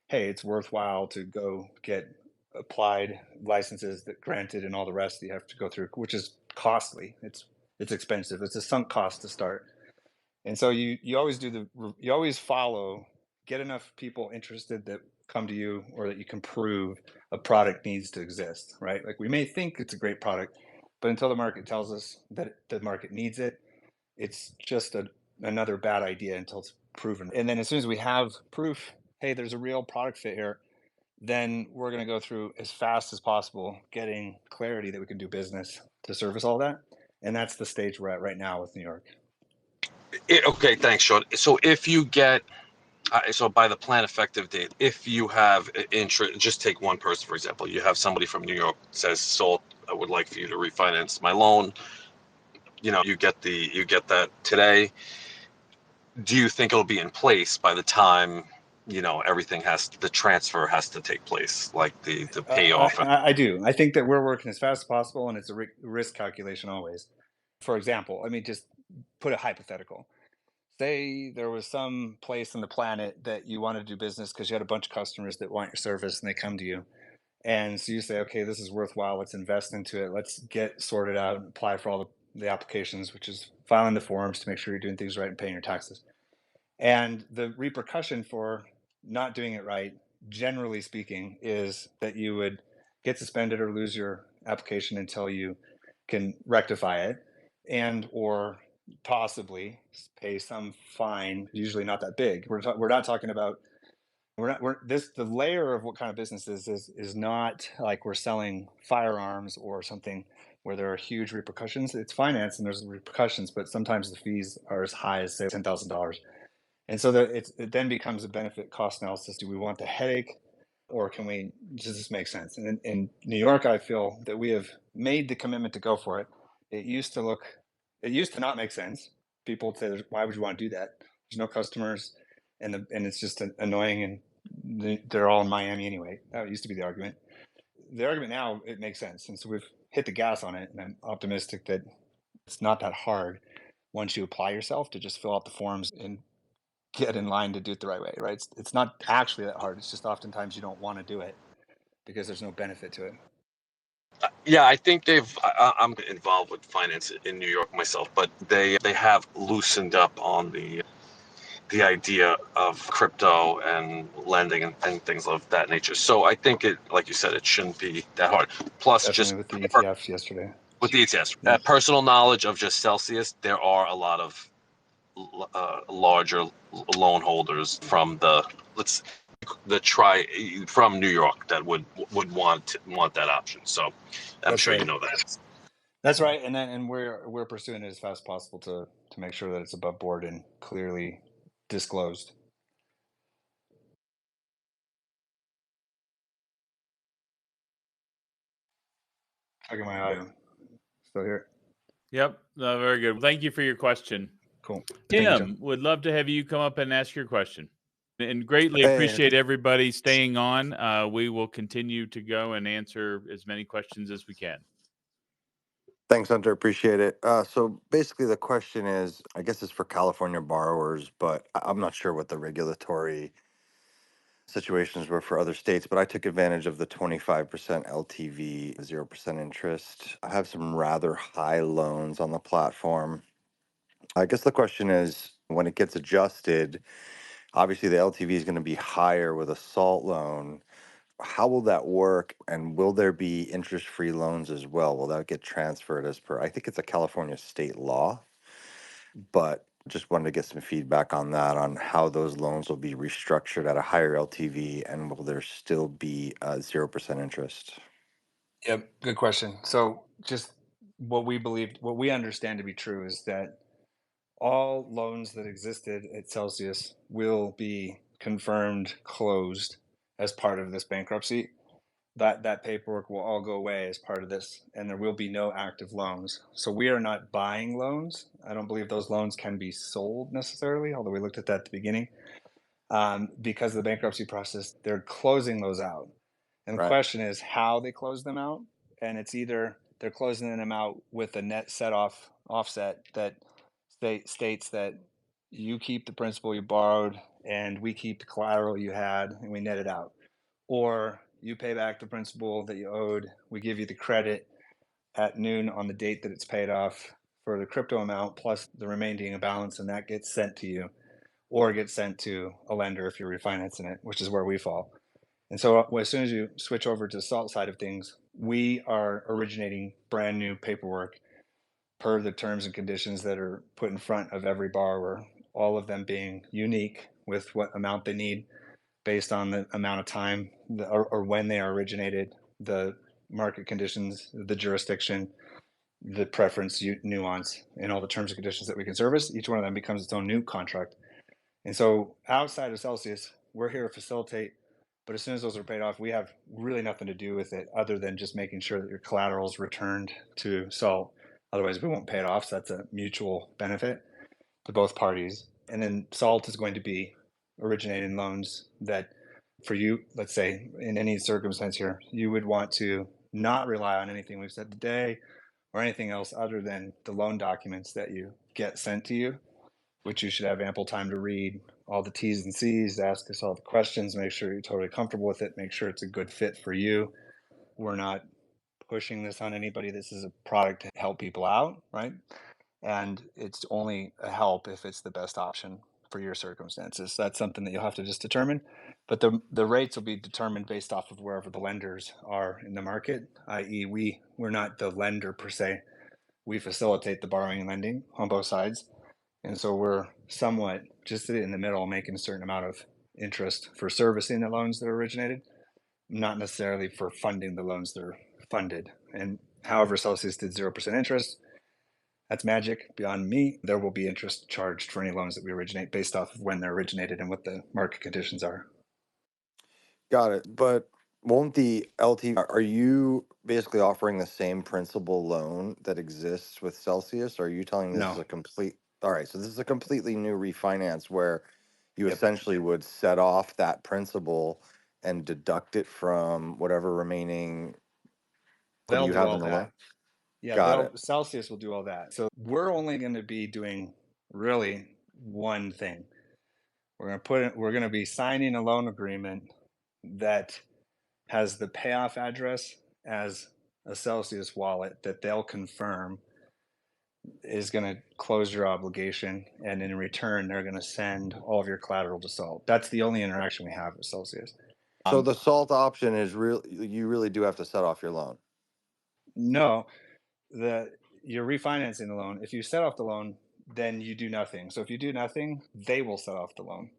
hey, it's worthwhile to go get applied licenses that granted and all the rest that you have to go through, which is costly. It's expensive. It's a sunk cost to start. And so you always you always follow, get enough people interested that come to you or that you can prove a product needs to exist, right? Like we may think it's a great product, but until the market tells us that the market needs it, it's just another bad idea until it's proven. And then as soon as we have proof, hey, there's a real product fit here, then we're going to go through as fast as possible getting clarity that we can do business to service all that. And that's the stage we're at right now with New York. Okay, thanks, Sean. So if you get so by the plan effective date, if you have interest, just take one person for example. You have somebody from New York says, "Salt, I would like for you to refinance my loan." You get that today. Do you think it'll be in place by the time everything the transfer has to take place, like the payoff? I do. I think that we're working as fast as possible, and it's a risk calculation always. For example, let me just put a hypothetical. Say there was some place on the planet that you want to do business because you had a bunch of customers that want your service and they come to you. And so you say, okay, this is worthwhile. Let's invest into it. Let's get sorted out and apply for all the applications, which is filing the forms to make sure you're doing things right and paying your taxes. And the repercussion for not doing it right, generally speaking, is that you would get suspended or lose your application until you can rectify it, and or possibly pay some fine, usually not that big. We're not talking about the layer of what kind of business is not like we're selling firearms or something where there are huge repercussions. It's finance and there's repercussions, but sometimes the fees are as high as say $10,000. And so that it then becomes a benefit cost analysis. Do we want the headache, or does this make sense? And in New York, I feel that we have made the commitment to go for it. It used to not make sense. People would say, why would you want to do that? There's no customers, and it's just annoying, and they're all in Miami anyway. That used to be the argument. The argument now, it makes sense. And so we've hit the gas on it, and I'm optimistic that it's not that hard once you apply yourself to just fill out the forms and get in line to do it the right way, right? It's not actually that hard. It's just oftentimes you don't want to do it because there's no benefit to it. Yeah, I think I'm involved with finance in New York myself, but they have loosened up on the idea of crypto and lending and things of that nature. So I think like you said, it shouldn't be that hard. Plus, Definitely just with the ETFs yesterday. with the ETFs, Yeah. personal knowledge of just Celsius, there are a lot of larger loan holders from from New York that would want that option. So I'm That's sure right. you know that. That's right. And we're pursuing it as fast as possible to make sure that it's above board and clearly disclosed. Checking my audio. Still here? Yep. Very good. Thank you for your question. Cool. Thank you, John. Tim, would love to have you come up and ask your question. And greatly Hey, appreciate everybody staying on. We will continue to go and answer as many questions as we can. thanks, Hunter. Appreciate it. So basically, the question is, I guess it's for California borrowers, but I'm not sure what the regulatory situations were for other states. But I took advantage of the 25% LTV, 0% interest. I have some rather high loans on the platform. I guess the question is, when it gets adjusted, obviously the LTV is going to be higher with a SALT loan. How will that work? And will there be interest-free loans as well? Will that get transferred as per, I think it's a California state law, but just wanted to get some feedback on that, on how those loans will be restructured at a higher LTV, and will there still be 0% interest? Yep, good question. So just what we understand to be true is that all loans that existed at Celsius will be confirmed closed as part of this bankruptcy. That paperwork will all go away as part of this, and there will be no active loans. So we are not buying loans. I don't believe those loans can be sold necessarily, although we looked at that at the beginning. Because of the bankruptcy process, they're closing those out. And the Right. question is how they close them out. And it's either they're closing them out with a net set off offset that states that you keep the principal you borrowed and we keep the collateral you had and we net it out. Or you pay back the principal that you owed, we give you the credit at noon on the date that it's paid off for the crypto amount plus the remaining balance, and that gets sent to you or gets sent to a lender if you're refinancing it, which is where we fall. And so as soon as you switch over to the SALT side of things, we are originating brand new paperwork per the terms and conditions that are put in front of every borrower, all of them being unique with what amount they need based on the amount of time or when they are originated, the market conditions, the jurisdiction, the preference nuance, and all the terms and conditions that we can service. Each one of them becomes its own new contract. And so outside of Celsius, we're here to facilitate, but as soon as those are paid off, we have really nothing to do with it other than just making sure that your collateral is returned to SALT. Otherwise, we won't pay it off. So that's a mutual benefit to both parties. And then SALT is going to be originating loans that for you, let's say in any circumstance here, you would want to not rely on anything we've said today or anything else other than the loan documents that you get sent to you, which you should have ample time to read all the T's and C's, ask us all the questions, make sure you're totally comfortable with it, make sure it's a good fit for you. We're not pushing this on anybody. This is a product to help people out, right? And it's only a help if it's the best option for your circumstances. That's something that you'll have to just determine. But the rates will be determined based off of wherever the lenders are in the market, i.e., we're not the lender per se. We facilitate the borrowing and lending on both sides. And so we're somewhat just in the middle, making a certain amount of interest for servicing the loans that are originated, not necessarily for funding the loans that are funded. And however, Celsius did 0% interest. That's magic beyond me. There will be interest charged for any loans that we originate based off of when they're originated and what the market conditions are. Got it. But won't the LTV, are you basically offering the same principal loan that exists with Celsius? Or are you telling this is No. a complete, all right, so this is a completely new refinance where you Yep. essentially would set off that principal and deduct it from whatever remaining equity They'll you do have all in the loan? that. Yeah, Got it. Celsius will do all that. So we're only going to be doing really one thing. We're going to be signing a loan agreement that has the payoff address as a Celsius wallet that they'll confirm is going to close your obligation, and in return, they're going to send all of your collateral to SALT. That's the only interaction we have with Celsius. So the SALT option is real, you really do have to set off your loan. No, you're refinancing the loan. If you set off the loan, then you do nothing. So if you do nothing, they will set off the loan.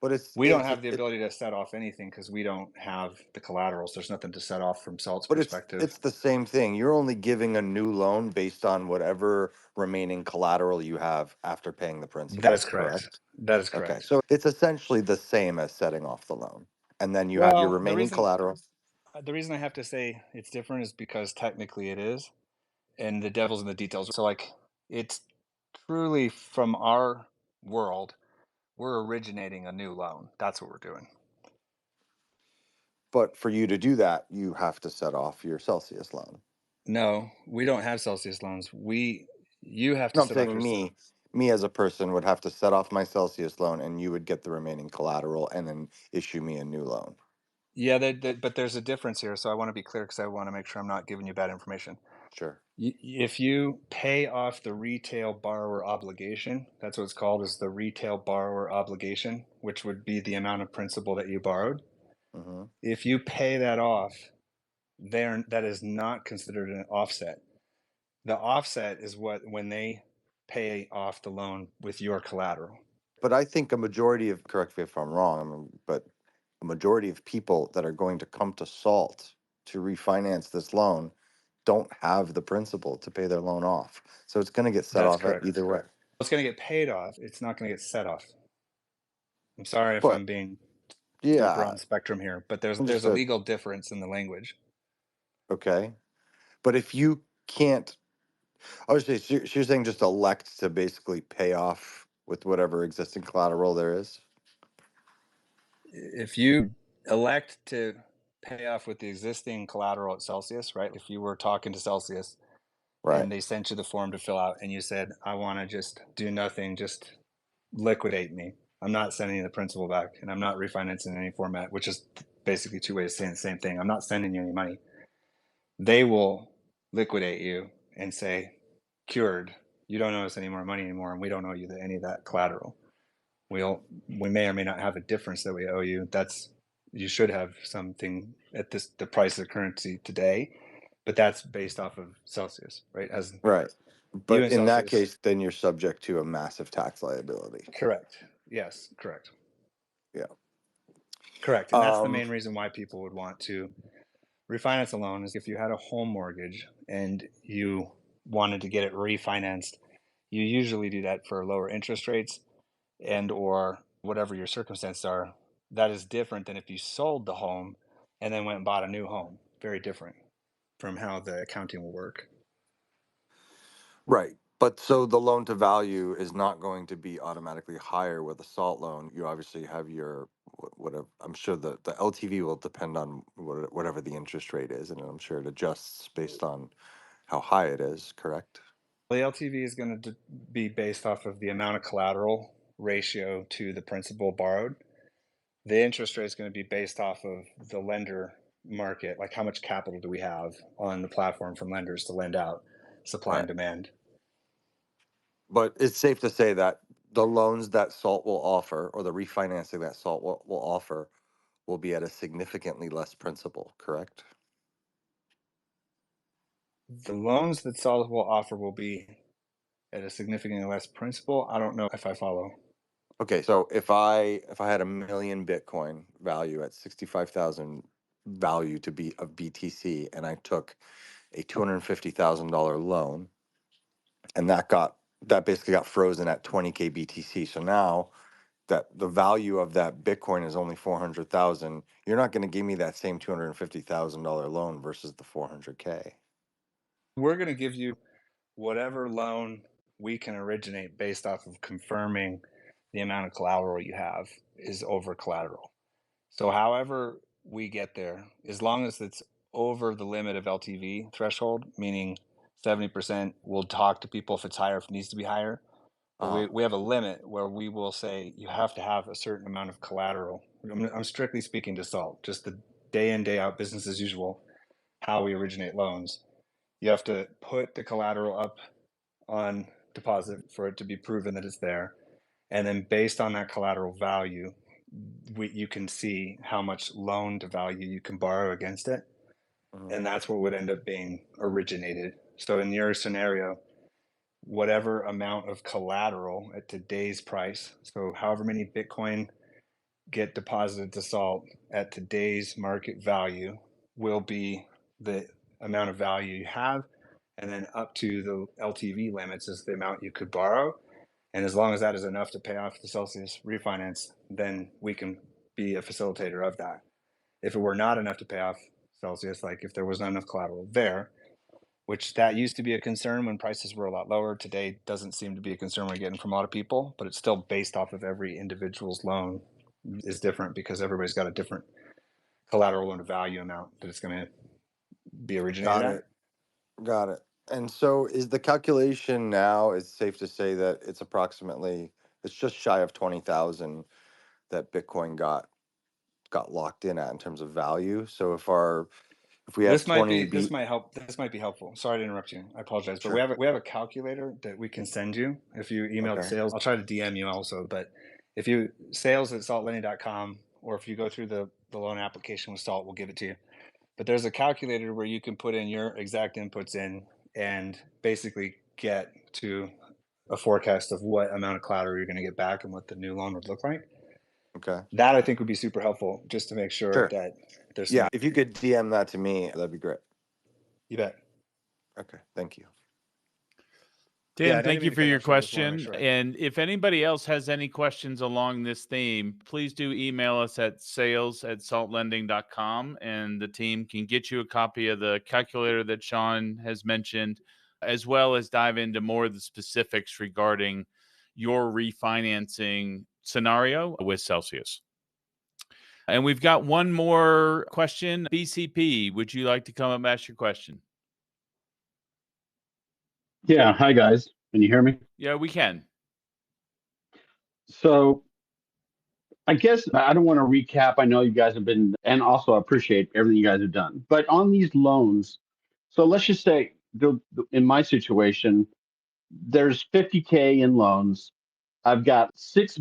But We don't have the ability to set off anything because we don't have the collaterals. There's nothing to set off from SALT's But perspective. it's the same thing. You're only giving a new loan based on whatever remaining collateral you have after paying the principal. That is correct. That is correct. Okay, so it's essentially the same as setting off the loan, and then you have your remaining collateral. The reason I have to say it's different is because technically it is, and the devil's in the details. So like, it's truly from our world, we're originating a new loan. That's what we're doing. But for you to do that, you have to set off your Celsius loan. No, we don't have Celsius loans. You have to No, I'm set off saying me as a person would have to set off my Celsius loan, and you would get the remaining collateral and then issue me a new loan. Yeah, but there's a difference here. So I want to be clear because I want to make sure I'm not giving you bad information. Sure. If you pay off the retail borrower obligation, that's what it's called, is the retail borrower obligation, which would be the amount of principal that you borrowed. Hmm. If you pay that off, that is not considered an offset. The offset is when they pay off the loan with your collateral. But I think a majority of, correct me if I'm wrong, I mean, but a majority of people that are going to come to SALT to refinance this loan don't have the principal to pay their loan off. So it's going to get set That's off correct. either way. It's going to get paid off. It's not going to get set off. I'm sorry if But I'm being super yeah, on the spectrum here, but there's a understood. legal difference in the language. Okay. But if you can't, obviously, so you're saying just elect to basically pay off with whatever existing collateral there is? If you elect to pay off with the existing collateral at Celsius, right? If you were talking to Celsius Right. and they sent you the form to fill out and you said, I want to just do nothing, just liquidate me. I'm not sending you the principal back and I'm not refinancing in any format, which is basically two ways of saying the same thing. I'm not sending you any money. They will liquidate you and say, cured. You don't owe us any more money anymore, and we don't owe you any of that collateral. We may or may not have a difference that we owe you. You should have something at the price of currency today, but that's based off of Celsius, right? As Right. you But and in that Celsius, case, then you're subject to a massive tax liability. correct? Yes, correct, Yeah. correct. And that's the main reason why people would want to refinance a loan is if you had a home mortgage and you wanted to get it refinanced, you usually do that for lower interest rates and or whatever your circumstances are. That is different than if you sold the home and then went and bought a new home. Very different from how the accounting will work. Right. But so the loan to value is not going to be automatically higher with a SALT loan. You obviously have your whatever. I'm sure the LTV will depend on whatever the interest rate is, and I'm sure it adjusts based on how high it is. Correct. The LTV is going to be based off of the amount of collateral ratio to the principal borrowed. The interest rate is going to be based off of the lender market, like how much capital do we have on the platform from lenders to lend out, supply and Right. demand. But it's safe to say that the loans that SALT will offer, or the refinancing that SALT will offer, will be at a significantly less principal. Correct. The loans that Solid will offer will be at a significantly less principal. I don't know if I follow. Okay, so if I had a million Bitcoin value at 65,000 value to be of BTC, and I took a $250,000 loan, and that basically got frozen at 20K BTC. So now that the value of that Bitcoin is only 400,000, you're not going to give me that same $250,000 loan versus the 400K. We're going to give you whatever loan we can originate based off of confirming the amount of collateral you have is over collateral. So, however we get there, as long as it's over the limit of LTV threshold, meaning 70%, we'll talk to people if it's higher, if it needs to be higher. But Uh, we have a limit where we will say you have to have a certain amount of collateral. I'm strictly speaking to SALT, just the day in, day out, business as usual, how we originate loans. You have to put the collateral up on deposit for it to be proven that it's there. And then based on that collateral value, you can see how much loan to value you can borrow against it. mhm. And that's what would end up being originated. So in your scenario, whatever amount of collateral at today's price, so however many Bitcoin get deposited to SALT at today's market value will be the amount of value you have. And then up to the LTV limits is the amount you could borrow. And as long as that is enough to pay off the Celsius refinance, then we can be a facilitator of that. If it were not enough to pay off Celsius, like if there was not enough collateral there, which that used to be a concern when prices were a lot lower. Today doesn't seem to be a concern we're getting from a lot of people, but it's still based off of every individual's loan is different because everybody's got a different collateral and value amount that it's going to be originated Got at. it. Got it. And so is the calculation now, it's safe to say that it's just shy of 20,000 that Bitcoin got got locked in at in terms of value. So if we have This might 20 be this might help. This might be helpful. Sorry to interrupt you. I apologize, but Sure. we have a calculator that we can send you if you email Okay. sales. I'll try to DM you also, but if you sales@saltlending.com, or if you go through the loan application with Salt, we'll give it to you. But there's a calculator where you can put in your exact inputs in and basically get to a forecast of what amount of collateral you're going to get back and what the new loan would look like. Okay. That I think would be super helpful just to make sure Sure. that there's Yeah, if you could DM that to me, that'd be great. You bet. Okay, thank you. Tim, I thank didn't you mean to for cut you your off, Sean, just wanna make question. sure. And if anybody else has any questions along this theme, please do email us at sales@saltlending.com, and the team can get you a copy of the calculator that Shawn has mentioned, as well as dive into more of the specifics regarding your refinancing scenario with Celsius. And we've got one more question. BCP, would you like to come up and ask your question? Yeah. Hi, guys. Can you hear me? Yeah, we can. So I guess I don't want to recap. I know you guys have been, and also I appreciate everything you guys have done. But on these loans, so let's just say in my situation, there's 50K in loans. I've got 6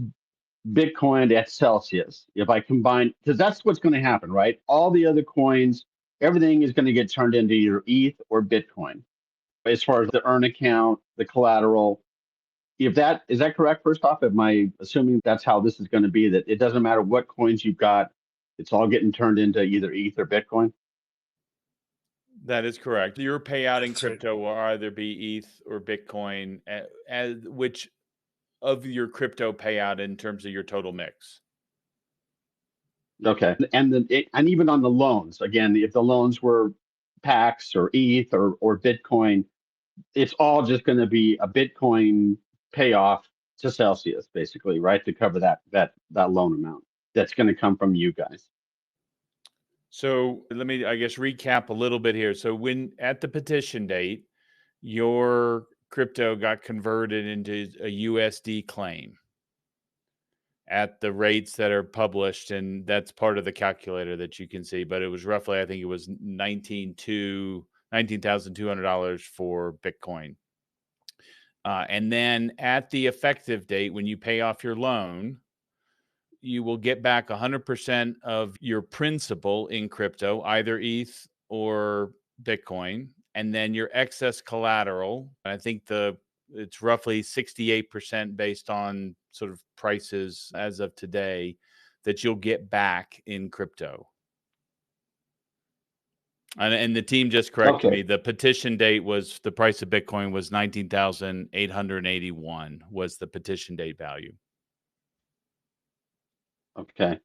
Bitcoin at Celsius. If I combine, because that's what's going to happen, right? All the other coins, everything is going to get turned into either ETH or Bitcoin. As far as the earn account, the collateral, is that correct? First off, am I assuming that's how this is going to be, that it doesn't matter what coins you've got, it's all getting turned into either ETH or Bitcoin? That is correct. Your payout in That's right. crypto will either be ETH or Bitcoin, as which of your crypto payout in terms of your total mix. Okay. And even on the loans, again, if the loans were PAX or ETH or Bitcoin, it's all just going to be a Bitcoin payoff to Celsius, basically, right? To cover that loan amount that's going to come from you guys. So let me, I guess, recap a little bit here. So when at the petition date, your crypto got converted into a USD claim at the rates that are published, and that's part of the calculator that you can see. But it was roughly, I think it was $19,200 for Bitcoin. And then at the effective date, when you pay off your loan, you will get back 100% of your principal in crypto, either ETH or Bitcoin, and then your excess collateral. I think it's roughly 68% based on sort of prices as of today that you'll get back in crypto. And the team just corrected me. The petition date was, the price of Bitcoin was 19,881 was the petition date value. Okay.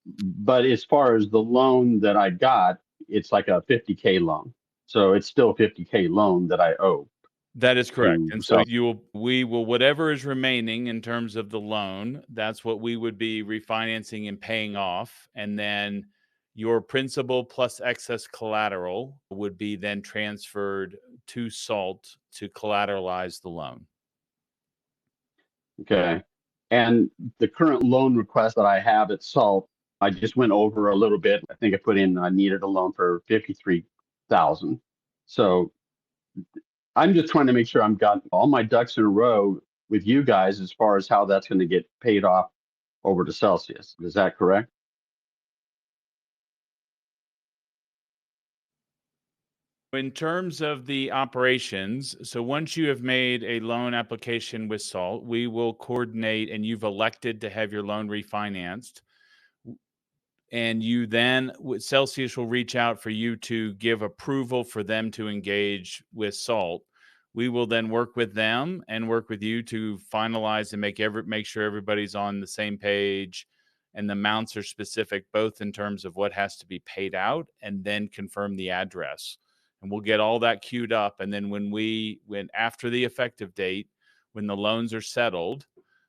But as far as the loan that I got, it's like a 50K loan. So it's still a 50K loan that I owe. That is correct. to And so Celsius. we will, whatever is remaining in terms of the loan, that's what we would be refinancing and paying off. And then your principal plus excess collateral would be then transferred to Salt to collateralize the loan. Okay. And the current loan request that I have at Salt, I just went over a little bit. I think I needed a loan for $53,000. So I'm just trying to make sure I've got all my ducks in a row with you guys as far as how that's going to get paid off over to Celsius. Is that correct? In terms of the operations, so once you have made a loan application with Salt, we will coordinate, and you've elected to have your loan refinanced. And you then, Celsius will reach out for you to give approval for them to engage with Salt. We will then work with them and work with you to finalize and make sure everybody's on the same page, and the amounts are specific, both in terms of what has to be paid out and then confirm the address. And we'll get all that queued up. And then when after the effective date, when the loans are settled,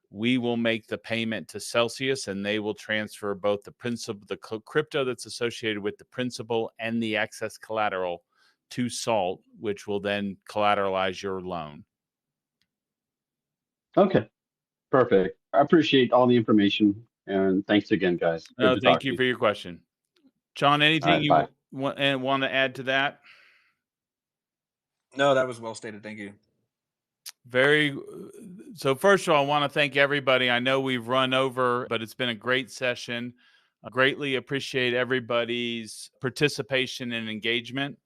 we will make the payment to Celsius, and they will transfer both the principal, the crypto that's associated with the principal, and the excess collateral to Salt, which will then collateralize your loan. Okay, perfect. I appreciate all the information. And thanks again, guys. Good No, to thank talk to you you. for your question. John, All anything right, bye. you want to add to that? No, that was well stated. Thank you. Very. So first of all, I want to thank everybody. I know we've run over, but it's been a great session. I greatly appreciate everybody's participation and engagement.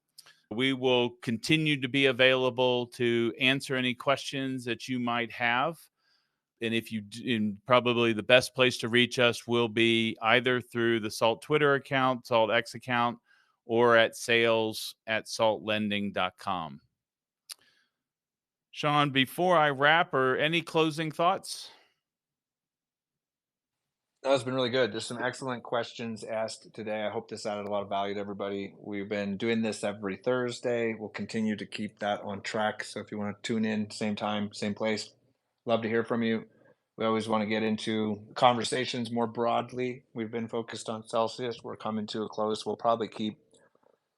We will continue to be available to answer any questions that you might have. And if you and probably the best place to reach us will be either through the SALT Twitter account, SALT X account, or at sales@saltlending.com. Shawn, before I wrap, or any closing thoughts? That has been really good. There's some excellent questions asked today. I hope this added a lot of value to everybody. We've been doing this every Thursday. We'll continue to keep that on track. So if you want to tune in, same time, same place, love to hear from you. We always want to get into conversations more broadly. We've been focused on Celsius. We're coming to a close. We'll probably keep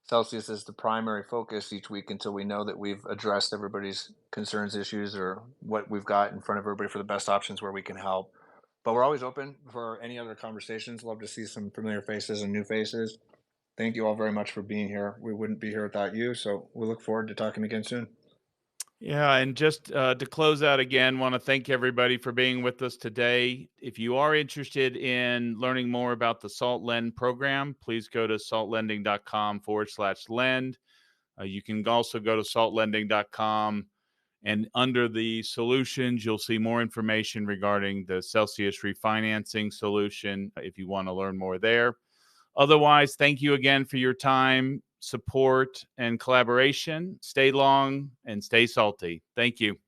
Celsius as the primary focus each week until we know that we've addressed everybody's concerns, issues, or what we've got in front of everybody for the best options where we can help. But we're always open for any other conversations. Love to see some familiar faces and new faces. Thank you all very much for being here. We wouldn't be here without you. So we look forward to talking again soon. Yeah, and just to close out again, want to thank everybody for being with us today. If you are interested in learning more about the SALT Lend program, please go to saltlending.com/lend. You can also go to saltlending.com, and under the solutions, you'll see more information regarding the Celsius refinancing solution if you want to learn more there. Otherwise, thank you again for your time, support, and collaboration. Stay long and stay salty. Thank you.